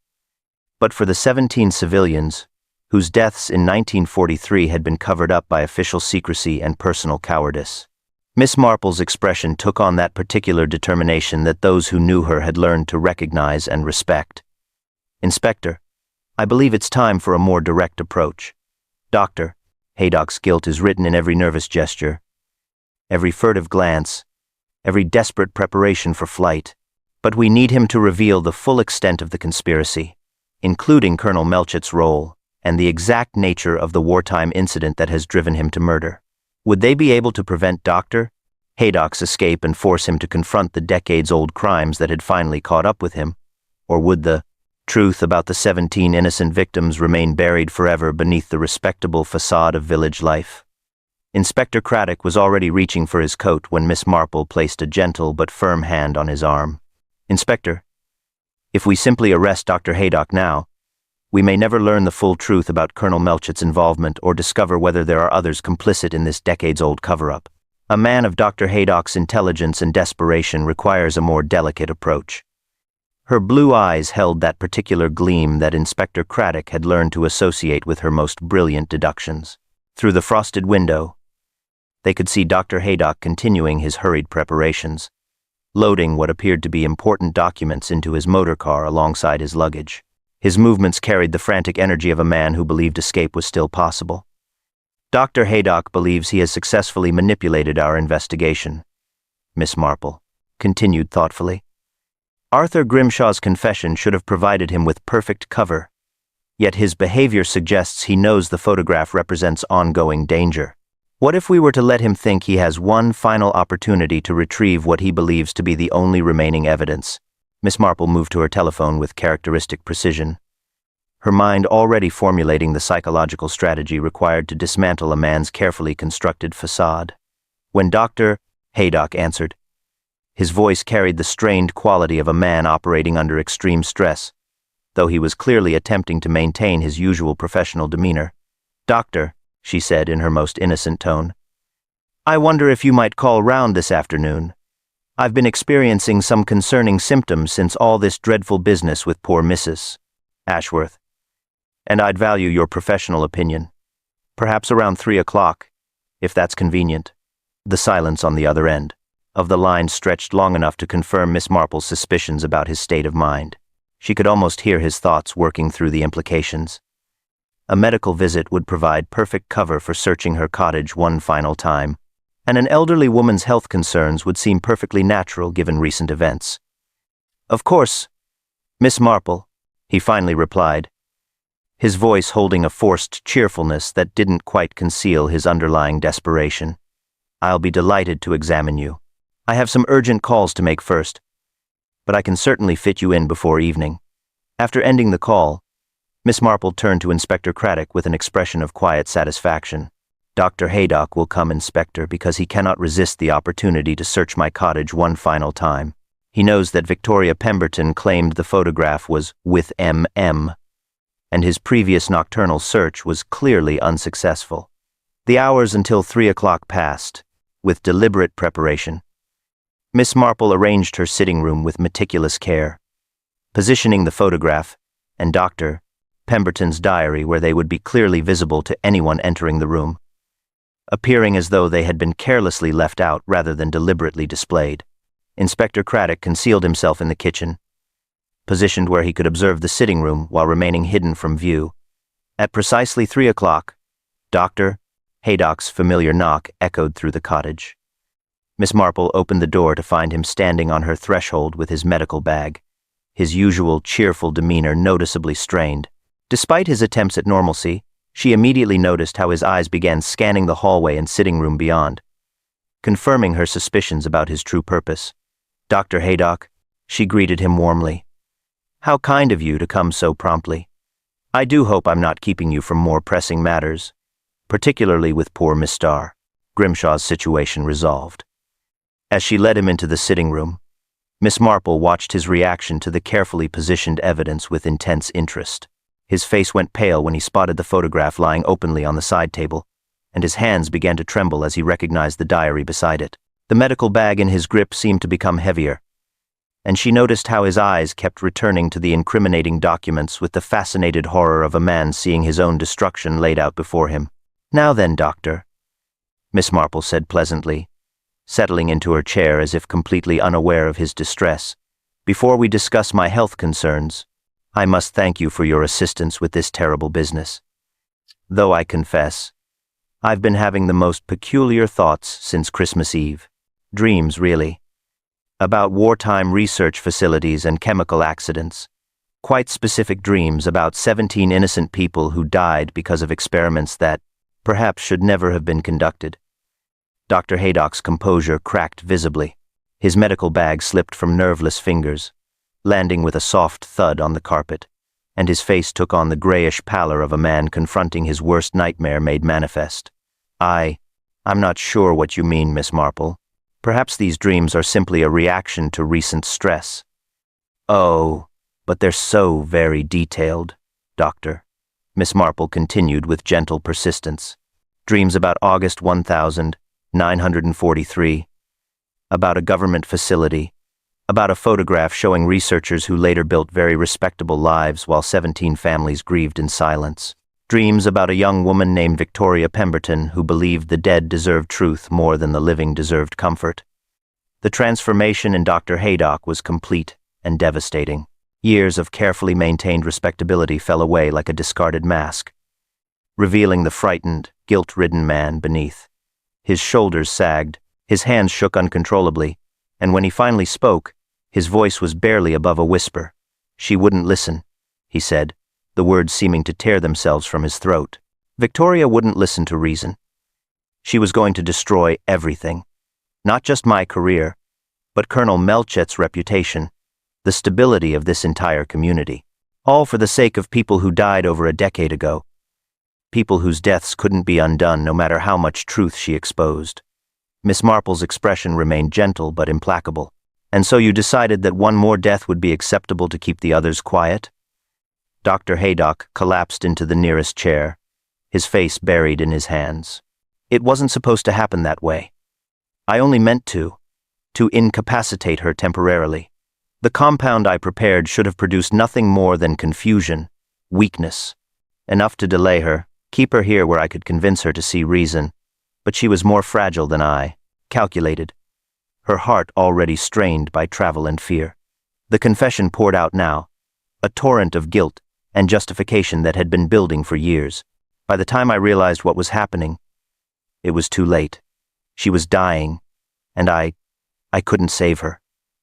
but for the 17 civilians whose deaths in 1943 had been covered up by official secrecy and personal cowardice. Miss Marple's expression took on that particular determination that those who knew her had learned to recognize and respect. "Inspector, I believe it's time for a more direct approach. Dr. Haydock's guilt is written in every nervous gesture, every furtive glance, every desperate preparation for flight, but we need him to reveal the full extent of the conspiracy, including Colonel Melchett's role and the exact nature of the wartime incident that has driven him to murder. Would they be able to prevent Dr. Haydock's escape and force him to confront the decades-old crimes that had finally caught up with him? Or would the truth about the 17 innocent victims remain buried forever beneath the respectable facade of village life? Inspector Craddock was already reaching for his coat when Miss Marple placed a gentle but firm hand on his arm. "Inspector, if we simply arrest Dr. Haydock now, we may never learn the full truth about Colonel Melchett's involvement or discover whether there are others complicit in this decades-old cover-up. A man of Dr. Haydock's intelligence and desperation requires a more delicate approach." Her blue eyes held that particular gleam that Inspector Craddock had learned to associate with her most brilliant deductions. Through the frosted window, they could see Dr. Haydock continuing his hurried preparations, loading what appeared to be important documents into his motor car alongside his luggage. His movements carried the frantic energy of a man who believed escape was still possible. "Dr. Haydock believes he has successfully manipulated our investigation," Miss Marple continued thoughtfully. "Arthur Grimshaw's confession should have provided him with perfect cover, yet his behavior suggests he knows the photograph represents ongoing danger. What if we were to let him think he has one final opportunity to retrieve what he believes to be the only remaining evidence?" Miss Marple moved to her telephone with characteristic precision, her mind already formulating the psychological strategy required to dismantle a man's carefully constructed facade. When Dr. Haydock answered, his voice carried the strained quality of a man operating under extreme stress, though he was clearly attempting to maintain his usual professional demeanor. "Doctor," she said in her most innocent tone, "I wonder if you might call round this afternoon. I've been experiencing some concerning symptoms since all this dreadful business with poor Mrs. Ashworth, and I'd value your professional opinion. Perhaps around 3 o'clock, if that's convenient." The silence on the other end of the line stretched long enough to confirm Miss Marple's suspicions about his state of mind. She could almost hear his thoughts working through the implications. A medical visit would provide perfect cover for searching her cottage one final time, and an elderly woman's health concerns would seem perfectly natural given recent events. "Of course, Miss Marple," he finally replied, his voice holding a forced cheerfulness that didn't quite conceal his underlying desperation. "I'll be delighted to examine you. I have some urgent calls to make first, but I can certainly fit you in before evening." After ending the call, Miss Marple turned to Inspector Craddock with an expression of quiet satisfaction. "Dr. Haydock will come, Inspector, because he cannot resist the opportunity to search my cottage one final time. He knows that Victoria Pemberton claimed the photograph was with M.M., and his previous nocturnal search was clearly unsuccessful." The hours until 3 o'clock passed, with deliberate preparation. Miss Marple arranged her sitting room with meticulous care, positioning the photograph and Dr. Pemberton's diary where they would be clearly visible to anyone entering the room, appearing as though they had been carelessly left out rather than deliberately displayed. Inspector Craddock concealed himself in the kitchen, positioned where he could observe the sitting room while remaining hidden from view. At precisely 3 o'clock, Dr. Haydock's familiar knock echoed through the cottage. Miss Marple opened the door to find him standing on her threshold with his medical bag, his usual cheerful demeanor noticeably strained. Despite his attempts at normalcy, she immediately noticed how his eyes began scanning the hallway and sitting room beyond, confirming her suspicions about his true purpose. "Dr. Haydock," she greeted him warmly. "How kind of you to come so promptly. I do hope I'm not keeping you from more pressing matters, particularly with poor Mr. Grimshaw's situation resolved." As she led him into the sitting room, Miss Marple watched his reaction to the carefully positioned evidence with intense interest. His face went pale when he spotted the photograph lying openly on the side table, and his hands began to tremble as he recognized the diary beside it. The medical bag in his grip seemed to become heavier, and she noticed how his eyes kept returning to the incriminating documents with the fascinated horror of a man seeing his own destruction laid out before him. "Now then, Doctor," Miss Marple said pleasantly, settling into her chair as if completely unaware of his distress. "Before we discuss my health concerns, I must thank you for your assistance with this terrible business. Though I confess, I've been having the most peculiar thoughts since Christmas Eve. Dreams, really. About wartime research facilities and chemical accidents. Quite specific dreams about 17 innocent people who died because of experiments that perhaps should never have been conducted." Dr. Haydock's composure cracked visibly. His medical bag slipped from nerveless fingers, landing with a soft thud on the carpet, and his face took on the grayish pallor of a man confronting his worst nightmare made manifest. I'm I'm not sure what you mean, Miss Marple. Perhaps these dreams are simply a reaction to recent stress. Oh, but they're so very detailed, Doctor. Miss Marple continued with gentle persistence. Dreams about August 1943, about a government facility, about a photograph showing researchers who later built very respectable lives while 17 families grieved in silence. Dreams about a young woman named Victoria Pemberton who believed the dead deserved truth more than the living deserved comfort. The transformation in Dr. Haydock was complete and devastating. Years of carefully maintained respectability fell away like a discarded mask, revealing the frightened, guilt-ridden man beneath. His shoulders sagged, his hands shook uncontrollably, and when he finally spoke, his voice was barely above a whisper. She wouldn't listen, he said, the words seeming to tear themselves from his throat. Victoria wouldn't listen to reason. She was going to destroy everything. Not just my career, but Colonel Melchett's reputation, the stability of this entire community. All for the sake of people who died over a decade ago. People whose deaths couldn't be undone no matter how much truth she exposed. Miss Marple's expression remained gentle but implacable. And so you decided that one more death would be acceptable to keep the others quiet? Dr. Haydock collapsed into the nearest chair, his face buried in his hands. It wasn't supposed to happen that way. I only meant to incapacitate her temporarily. The compound I prepared should have produced nothing more than confusion, weakness, enough to delay her, keep her here where I could convince her to see reason. But she was more fragile than I, calculated, her heart already strained by travel and fear. The confession poured out now, a torrent of guilt and justification that had been building for years. By the time I realized what was happening, it was too late. She was dying, and I couldn't save her,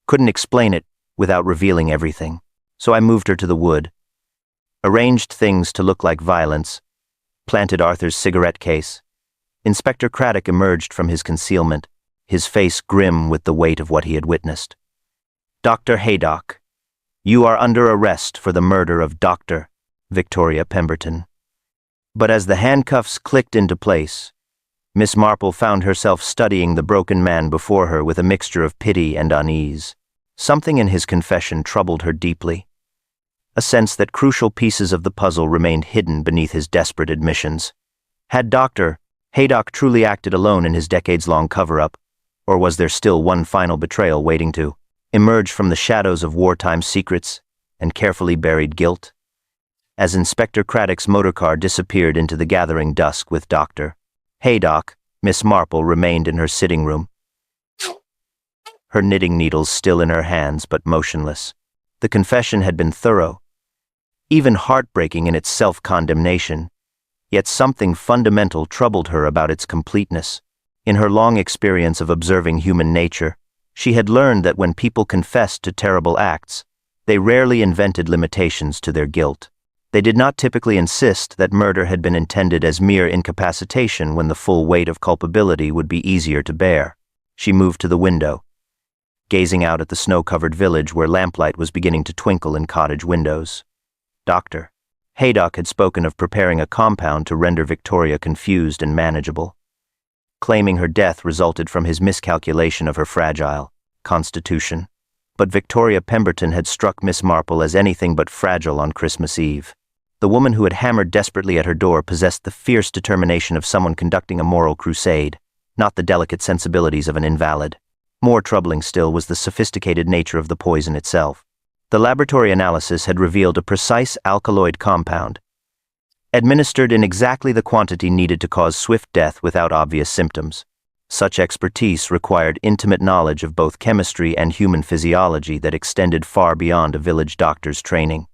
couldn't explain it without revealing everything. So I moved her to the wood, arranged things to look like violence, planted Arthur's cigarette case. Inspector Craddock emerged from his concealment, his face grim with the weight of what he had witnessed. Dr. Haydock, you are under arrest for the murder of Dr. Victoria Pemberton. But as the handcuffs clicked into place, Miss Marple found herself studying the broken man before her with a mixture of pity and unease. Something in his confession troubled her deeply, a sense that crucial pieces of the puzzle remained hidden beneath his desperate admissions. Had Dr. Haydock truly acted alone in his decades-long cover-up, or was there still one final betrayal waiting to emerge from the shadows of wartime secrets and carefully buried guilt? As Inspector Craddock's motorcar disappeared into the gathering dusk with Dr. Haydock, Miss Marple remained in her sitting room, her knitting needles still in her hands but motionless. The confession had been thorough, even heartbreaking in its self-condemnation, yet something fundamental troubled her about its completeness. In her long experience of observing human nature, she had learned that when people confessed to terrible acts, they rarely invented limitations to their guilt. They did not typically insist that murder had been intended as mere incapacitation when the full weight of culpability would be easier to bear. She moved to the window, gazing out at the snow-covered village where lamplight was beginning to twinkle in cottage windows. Dr. Haydock had spoken of preparing a compound to render Victoria confused and manageable, claiming her death resulted from his miscalculation of her fragile constitution. But Victoria Pemberton had struck Miss Marple as anything but fragile on Christmas Eve. The woman who had hammered desperately at her door possessed the fierce determination of someone conducting a moral crusade, not the delicate sensibilities of an invalid. More troubling still was the sophisticated nature of the poison itself. The laboratory analysis had revealed a precise alkaloid compound, administered in exactly the quantity needed to cause swift death without obvious symptoms. Such expertise required intimate knowledge of both chemistry and human physiology that extended far beyond a village doctor's training.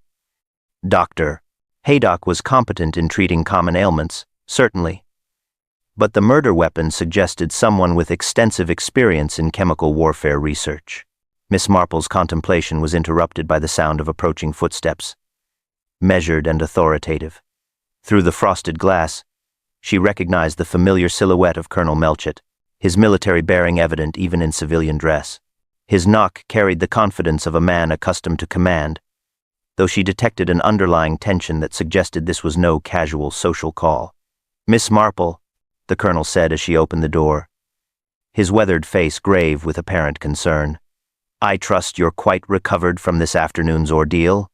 Dr. Haydock was competent in treating common ailments, certainly, but the murder weapon suggested someone with extensive experience in chemical warfare research. Miss Marple's contemplation was interrupted by the sound of approaching footsteps, measured and authoritative. Through the frosted glass, she recognized the familiar silhouette of Colonel Melchett, his military bearing evident even in civilian dress. His knock carried the confidence of a man accustomed to command, though she detected an underlying tension that suggested this was no casual social call. "Miss Marple," the colonel said as she opened the door, his weathered face grave with apparent concern. "I trust you're quite recovered from this afternoon's ordeal?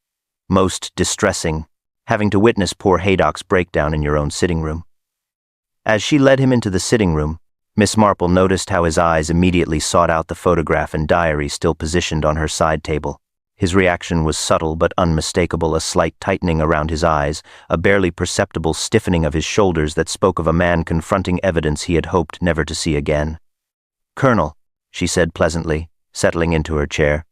Most distressing, having to witness poor Haydock's breakdown in your own sitting room." As she led him into the sitting room, Miss Marple noticed how his eyes immediately sought out the photograph and diary still positioned on her side table. His reaction was subtle but unmistakable, a slight tightening around his eyes, a barely perceptible stiffening of his shoulders that spoke of a man confronting evidence he had hoped never to see again. "Colonel," she said pleasantly, settling into her chair,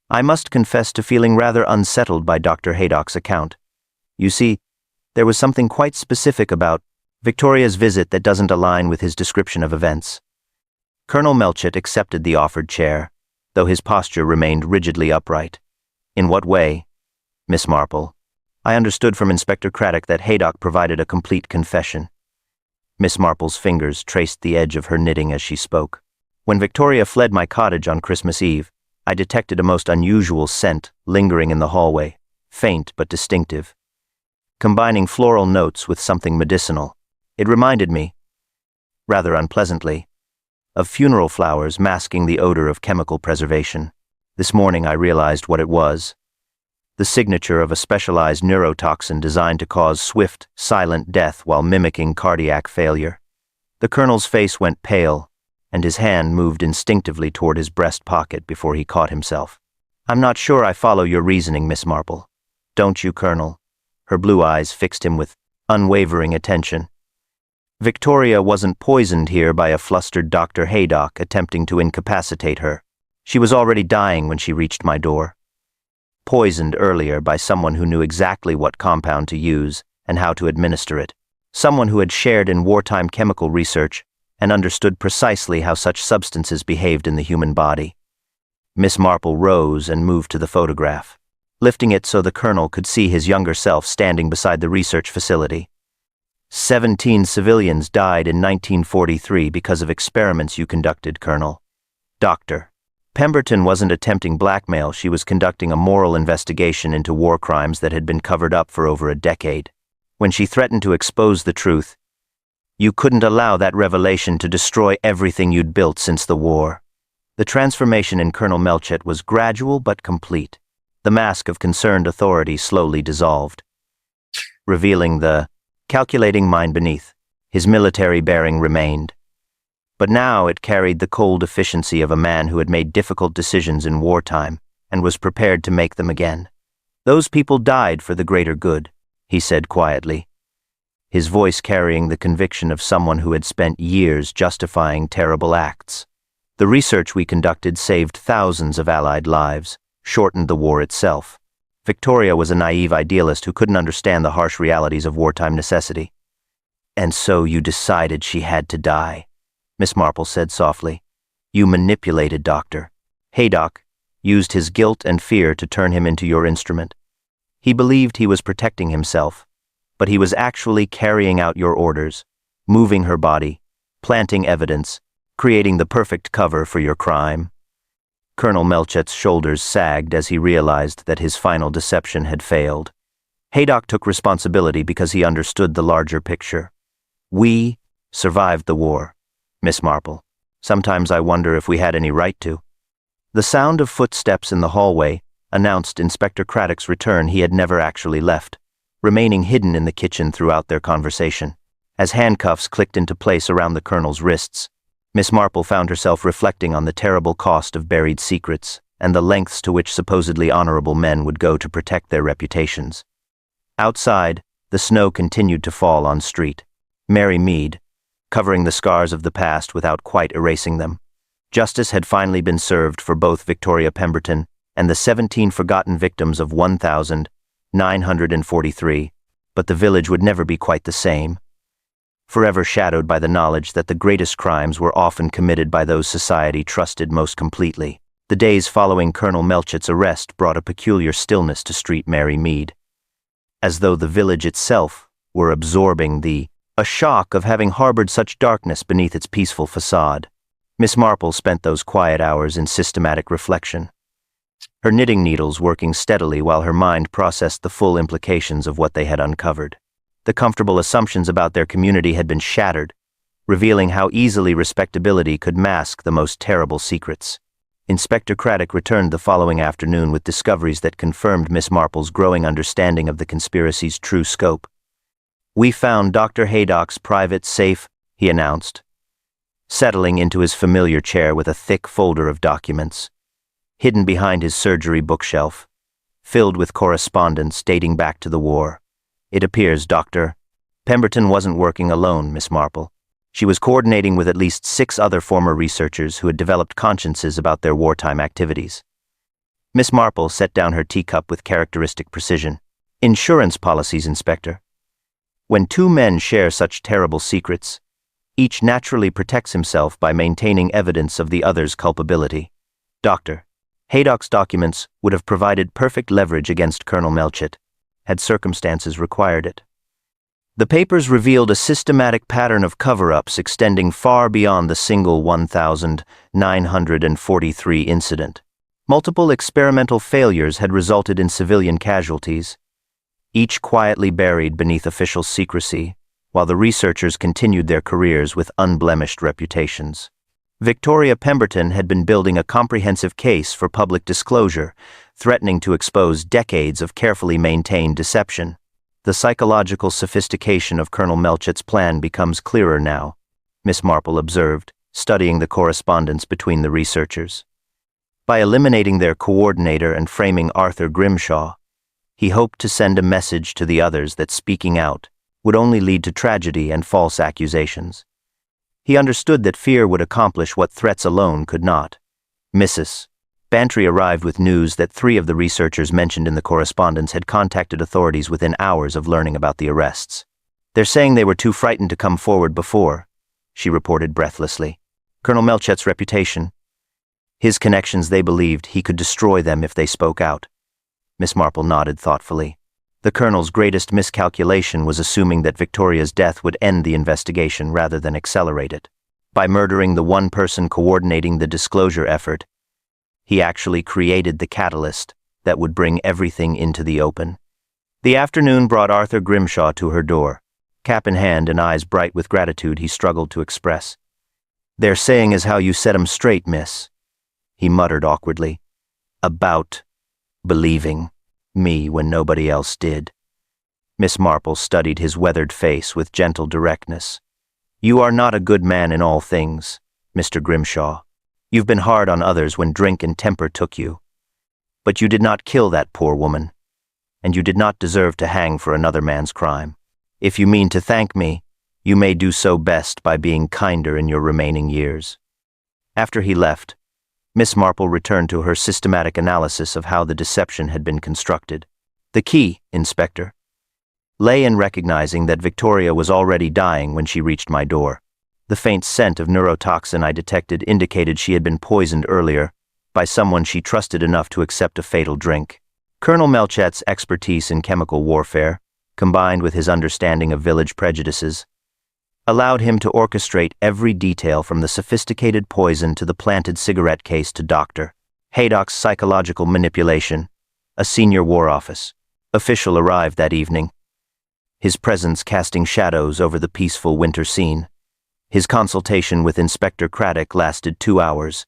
"I must confess to feeling rather unsettled by Dr. Haydock's account. You see, there was something quite specific about Victoria's visit that doesn't align with his description of events." Colonel Melchett accepted the offered chair, though his posture remained rigidly upright. "In what way?" "Miss Marple, I understood from Inspector Craddock that Haydock provided a complete confession." Miss Marple's fingers traced the edge of her knitting as she spoke. "When Victoria fled my cottage on Christmas Eve, I detected a most unusual scent lingering in the hallway, faint but distinctive. Combining floral notes with something medicinal, it reminded me, rather unpleasantly, of funeral flowers masking the odor of chemical preservation. This morning I realized what it was. The signature of a specialized neurotoxin designed to cause swift, silent death while mimicking cardiac failure." The colonel's face went pale, and his hand moved instinctively toward his breast pocket before he caught himself. "I'm not sure I follow your reasoning, Miss Marple." "Don't you, Colonel?" Her blue eyes fixed him with unwavering attention. "Victoria wasn't poisoned here by a flustered Dr. Haydock attempting to incapacitate her. She was already dying when she reached my door. Poisoned earlier by someone who knew exactly what compound to use and how to administer it. Someone who had shared in wartime chemical research and understood precisely how such substances behaved in the human body." Miss Marple rose and moved to the photograph, lifting it so the colonel could see his younger self standing beside the research facility. 17 civilians died in 1943 because of experiments you conducted, Colonel. Doctor. Pemberton wasn't attempting blackmail, she was conducting a moral investigation into war crimes that had been covered up for over a decade. When she threatened to expose the truth, you couldn't allow that revelation to destroy everything you'd built since the war. The transformation in Colonel Melchett was gradual but complete. The mask of concerned authority slowly dissolved, revealing the calculating mind beneath. His military bearing remained, but now it carried the cold efficiency of a man who had made difficult decisions in wartime and was prepared to make them again. "Those people died for the greater good," he said quietly, his voice carrying the conviction of someone who had spent years justifying terrible acts. "The research we conducted saved thousands of Allied lives, shortened the war itself. Victoria was a naive idealist who couldn't understand the harsh realities of wartime necessity." "And so you decided she had to die," Miss Marple said softly. "You manipulated Dr. Haydock, used his guilt and fear to turn him into your instrument. He believed he was protecting himself, but he was actually carrying out your orders, moving her body, planting evidence, creating the perfect cover for your crime." Colonel Melchett's shoulders sagged as he realized that his final deception had failed. Haydock took responsibility because he understood the larger picture. "We survived the war, Miss Marple. Sometimes I wonder if we had any right to." The sound of footsteps in the hallway announced Inspector Craddock's return. He had never actually left, remaining hidden in the kitchen throughout their conversation. As handcuffs clicked into place around the colonel's wrists, Miss Marple found herself reflecting on the terrible cost of buried secrets and the lengths to which supposedly honorable men would go to protect their reputations. Outside, the snow continued to fall on street. Mary Mead, covering the scars of the past without quite erasing them. Justice had finally been served for both Victoria Pemberton and the 17 forgotten victims of 1,943, but the village would never be quite the same, forever shadowed by the knowledge that the greatest crimes were often committed by those society trusted most completely. The days following Colonel Melchett's arrest brought a peculiar stillness to Street Mary Mead, as though the village itself were absorbing a shock of having harbored such darkness beneath its peaceful facade. Miss Marple spent those quiet hours in systematic reflection, her knitting needles working steadily while her mind processed the full implications of what they had uncovered. The comfortable assumptions about their community had been shattered, revealing how easily respectability could mask the most terrible secrets. Inspector Craddock returned the following afternoon with discoveries that confirmed Miss Marple's growing understanding of the conspiracy's true scope. "We found Dr. Haydock's private safe," he announced, settling into his familiar chair with a thick folder of documents. Hidden behind his surgery bookshelf, filled with correspondence dating back to the war. "It appears, Dr. Pemberton wasn't working alone, Miss Marple. She was coordinating with at least 6 other former researchers who had developed consciences about their wartime activities." Miss Marple set down her teacup with characteristic precision. "Insurance policies, Inspector. When 2 men share such terrible secrets, each naturally protects himself by maintaining evidence of the other's culpability. Dr. Haydock's documents would have provided perfect leverage against Colonel Melchett, had circumstances required it. The papers revealed a systematic pattern of cover-ups extending far beyond the single 1,943 incident. Multiple experimental failures had resulted in civilian casualties, each quietly buried beneath official secrecy, while the researchers continued their careers with unblemished reputations. Victoria Pemberton had been building a comprehensive case for public disclosure, threatening to expose decades of carefully maintained deception. The psychological sophistication of Colonel Melchett's plan becomes clearer now, Miss Marple observed, studying the correspondence between the researchers. By eliminating their coordinator and framing Arthur Grimshaw, he hoped to send a message to the others that speaking out would only lead to tragedy and false accusations. He understood that fear would accomplish what threats alone could not. Mrs. Bantry arrived with news that 3 of the researchers mentioned in the correspondence had contacted authorities within hours of learning about the arrests. "They're saying they were too frightened to come forward before," she reported breathlessly. "Colonel Melchett's reputation. His connections, they believed he could destroy them if they spoke out." Miss Marple nodded thoughtfully. The Colonel's greatest miscalculation was assuming that Victoria's death would end the investigation rather than accelerate it. By murdering the one person coordinating the disclosure effort, he actually created the catalyst that would bring everything into the open. The afternoon brought Arthur Grimshaw to her door. Cap in hand and eyes bright with gratitude, he struggled to express. "They're saying as how you set 'em straight, miss," he muttered awkwardly. "About believing me when nobody else did." Miss Marple studied his weathered face with gentle directness. "You are not a good man in all things, Mr. Grimshaw. You've been hard on others when drink and temper took you. But you did not kill that poor woman, and you did not deserve to hang for another man's crime. If you mean to thank me, you may do so best by being kinder in your remaining years." After he left, Miss Marple returned to her systematic analysis of how the deception had been constructed. "The key, Inspector, lay in recognizing that Victoria was already dying when she reached my door. The faint scent of neurotoxin I detected indicated she had been poisoned earlier by someone she trusted enough to accept a fatal drink. Colonel Melchett's expertise in chemical warfare, combined with his understanding of village prejudices, allowed him to orchestrate every detail from the sophisticated poison to the planted cigarette case to Dr. Haydock's psychological manipulation. A senior War Office official arrived that evening, his presence casting shadows over the peaceful winter scene. His consultation with Inspector Craddock lasted 2 hours,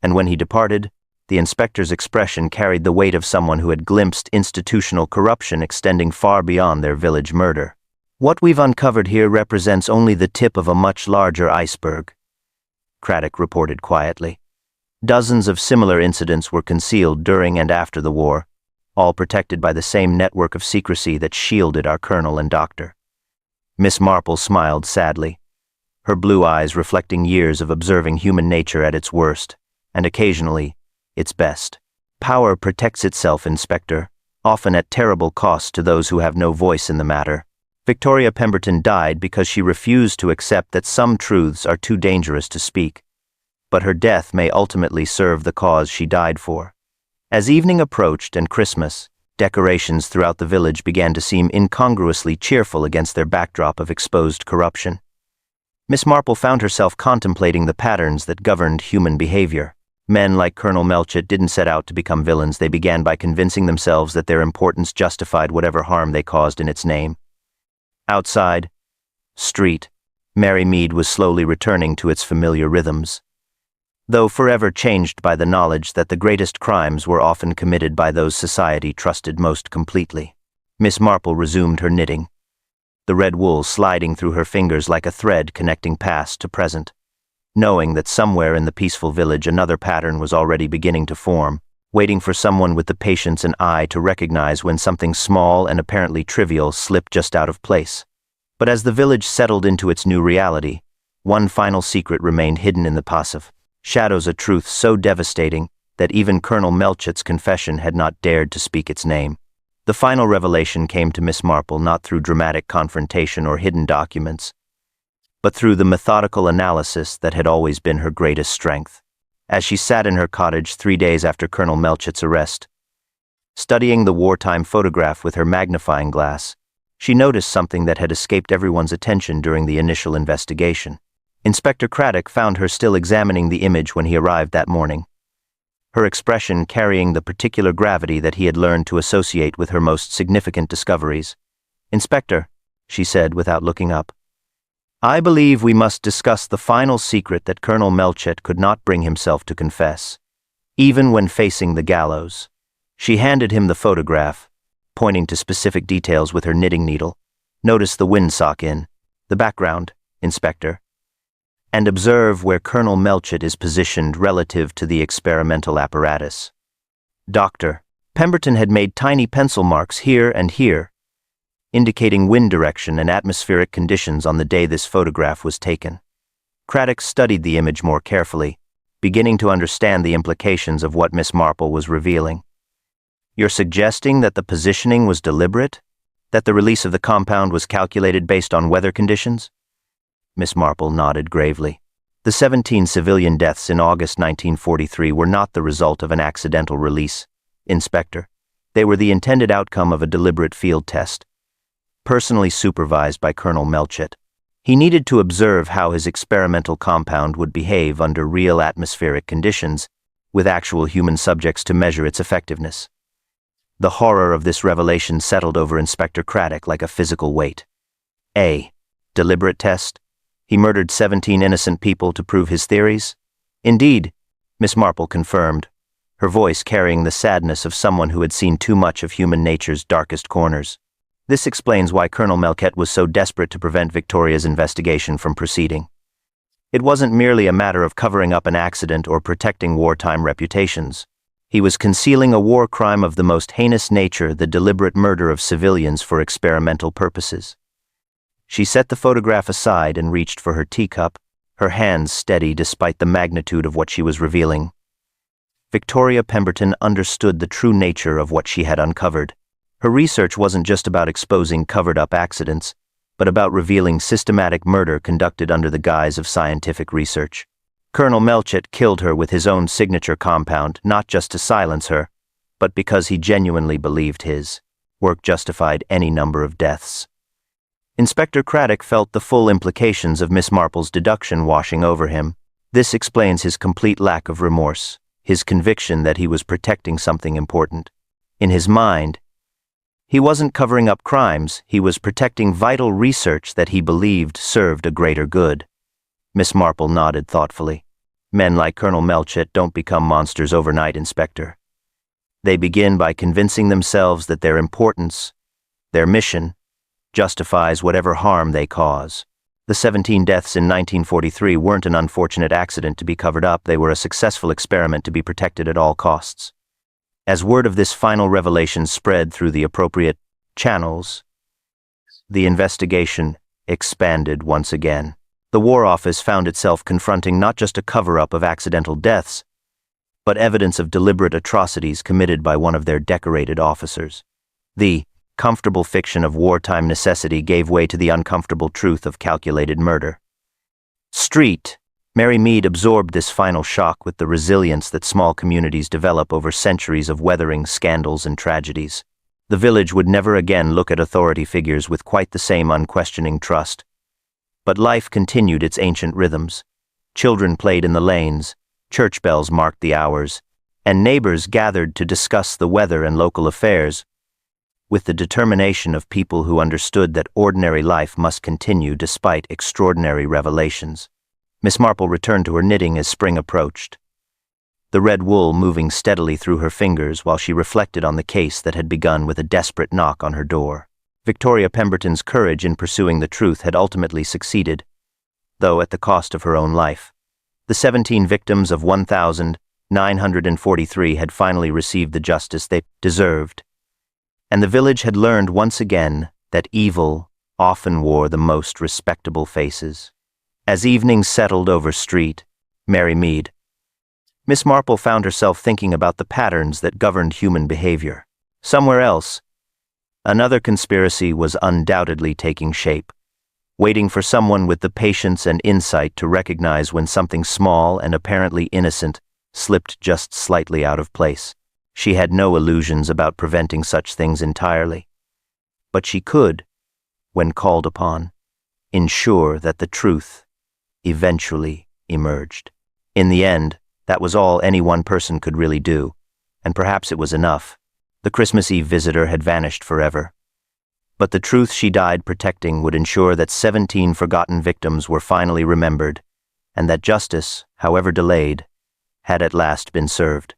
and when he departed, the inspector's expression carried the weight of someone who had glimpsed institutional corruption extending far beyond their village murder. "What we've uncovered here represents only the tip of a much larger iceberg," Craddock reported quietly. "Dozens of similar incidents were concealed during and after the war, all protected by the same network of secrecy that shielded our colonel and doctor." Miss Marple smiled sadly, her blue eyes reflecting years of observing human nature at its worst, and occasionally, its best. "Power protects itself, Inspector, often at terrible cost to those who have no voice in the matter. Victoria Pemberton died because she refused to accept that some truths are too dangerous to speak, but her death may ultimately serve the cause she died for." As evening approached and Christmas, decorations throughout the village began to seem incongruously cheerful against their backdrop of exposed corruption. Miss Marple found herself contemplating the patterns that governed human behavior. Men like Colonel Melchett didn't set out to become villains. They began by convincing themselves that their importance justified whatever harm they caused in its name. Outside, street, Merry Mead was slowly returning to its familiar rhythms, though forever changed by the knowledge that the greatest crimes were often committed by those society trusted most completely. Miss Marple resumed her knitting, the red wool sliding through her fingers like a thread connecting past to present, knowing that somewhere in the peaceful village another pattern was already beginning to form, waiting for someone with the patience and eye to recognize when something small and apparently trivial slipped just out of place. But as the village settled into its new reality, one final secret remained hidden in the passive, shadows a truth so devastating that even Colonel Melchett's confession had not dared to speak its name. The final revelation came to Miss Marple not through dramatic confrontation or hidden documents, but through the methodical analysis that had always been her greatest strength. As she sat in her cottage 3 days after Colonel Melchett's arrest, studying the wartime photograph with her magnifying glass, she noticed something that had escaped everyone's attention during the initial investigation. Inspector Craddock found her still examining the image when he arrived that morning, her expression carrying the particular gravity that he had learned to associate with her most significant discoveries. "Inspector," she said without looking up, "I believe we must discuss the final secret that Colonel Melchett could not bring himself to confess, even when facing the gallows." She handed him the photograph, pointing to specific details with her knitting needle. "Notice the windsock in the background, Inspector, and observe where Colonel Melchett is positioned relative to the experimental apparatus." Dr. Pemberton had made tiny pencil marks here and here, indicating wind direction and atmospheric conditions on the day this photograph was taken. Craddock studied the image more carefully, beginning to understand the implications of what Miss Marple was revealing. "You're suggesting that the positioning was deliberate? That the release of the compound was calculated based on weather conditions?" Miss Marple nodded gravely. The 17 civilian deaths in August 1943 were not the result of an accidental release, Inspector. They were the intended outcome of a deliberate field test, personally supervised by Colonel Melchett. He needed to observe how his experimental compound would behave under real atmospheric conditions, with actual human subjects to measure its effectiveness. The horror of this revelation settled over Inspector Craddock like a physical weight. A deliberate test? He murdered 17 innocent people to prove his theories? "Indeed," Miss Marple confirmed, her voice carrying the sadness of someone who had seen too much of human nature's darkest corners. "This explains why Colonel Melchett was so desperate to prevent Victoria's investigation from proceeding. It wasn't merely a matter of covering up an accident or protecting wartime reputations. He was concealing a war crime of the most heinous nature, the deliberate murder of civilians for experimental purposes." She set the photograph aside and reached for her teacup, her hands steady despite the magnitude of what she was revealing. Victoria Pemberton understood the true nature of what she had uncovered. Her research wasn't just about exposing covered-up accidents, but about revealing systematic murder conducted under the guise of scientific research. Colonel Melchett killed her with his own signature compound, not just to silence her, but because he genuinely believed his work justified any number of deaths. Inspector Craddock felt the full implications of Miss Marple's deduction washing over him. This explains his complete lack of remorse, his conviction that he was protecting something important. In his mind, he wasn't covering up crimes, he was protecting vital research that he believed served a greater good. Miss Marple nodded thoughtfully. "Men like Colonel Melchett don't become monsters overnight, Inspector. They begin by convincing themselves that their importance, their mission, justifies whatever harm they cause. The 17 deaths in 1943 weren't an unfortunate accident to be covered up, they were a successful experiment to be protected at all costs." As word of this final revelation spread through the appropriate channels, the investigation expanded once again. The War Office found itself confronting not just a cover-up of accidental deaths, but evidence of deliberate atrocities committed by one of their decorated officers. The comfortable fiction of wartime necessity gave way to the uncomfortable truth of calculated murder. Merry Mead absorbed this final shock with the resilience that small communities develop over centuries of weathering scandals and tragedies. The village would never again look at authority figures with quite the same unquestioning trust. But life continued its ancient rhythms. Children played in the lanes, church bells marked the hours, and neighbors gathered to discuss the weather and local affairs. with the determination of people who understood that ordinary life must continue despite extraordinary revelations. Miss Marple returned to her knitting as spring approached, the red wool moving steadily through her fingers while she reflected on the case that had begun with a desperate knock on her door. Victoria Pemberton's courage in pursuing the truth had ultimately succeeded, though at the cost of her own life. The 17 victims of 1,943 had finally received the justice they deserved, and the village had learned once again that evil often wore the most respectable faces. As evening settled over Street, Mary Mead, Miss Marple found herself thinking about the patterns that governed human behavior. Somewhere else, another conspiracy was undoubtedly taking shape, waiting for someone with the patience and insight to recognize when something small and apparently innocent slipped just slightly out of place. She had no illusions about preventing such things entirely, but she could, when called upon, ensure that the truth eventually emerged. In the end, that was all any one person could really do, and perhaps it was enough. The Christmas Eve visitor had vanished forever, but the truth she died protecting would ensure that 17 forgotten victims were finally remembered, and that justice, however delayed, had at last been served.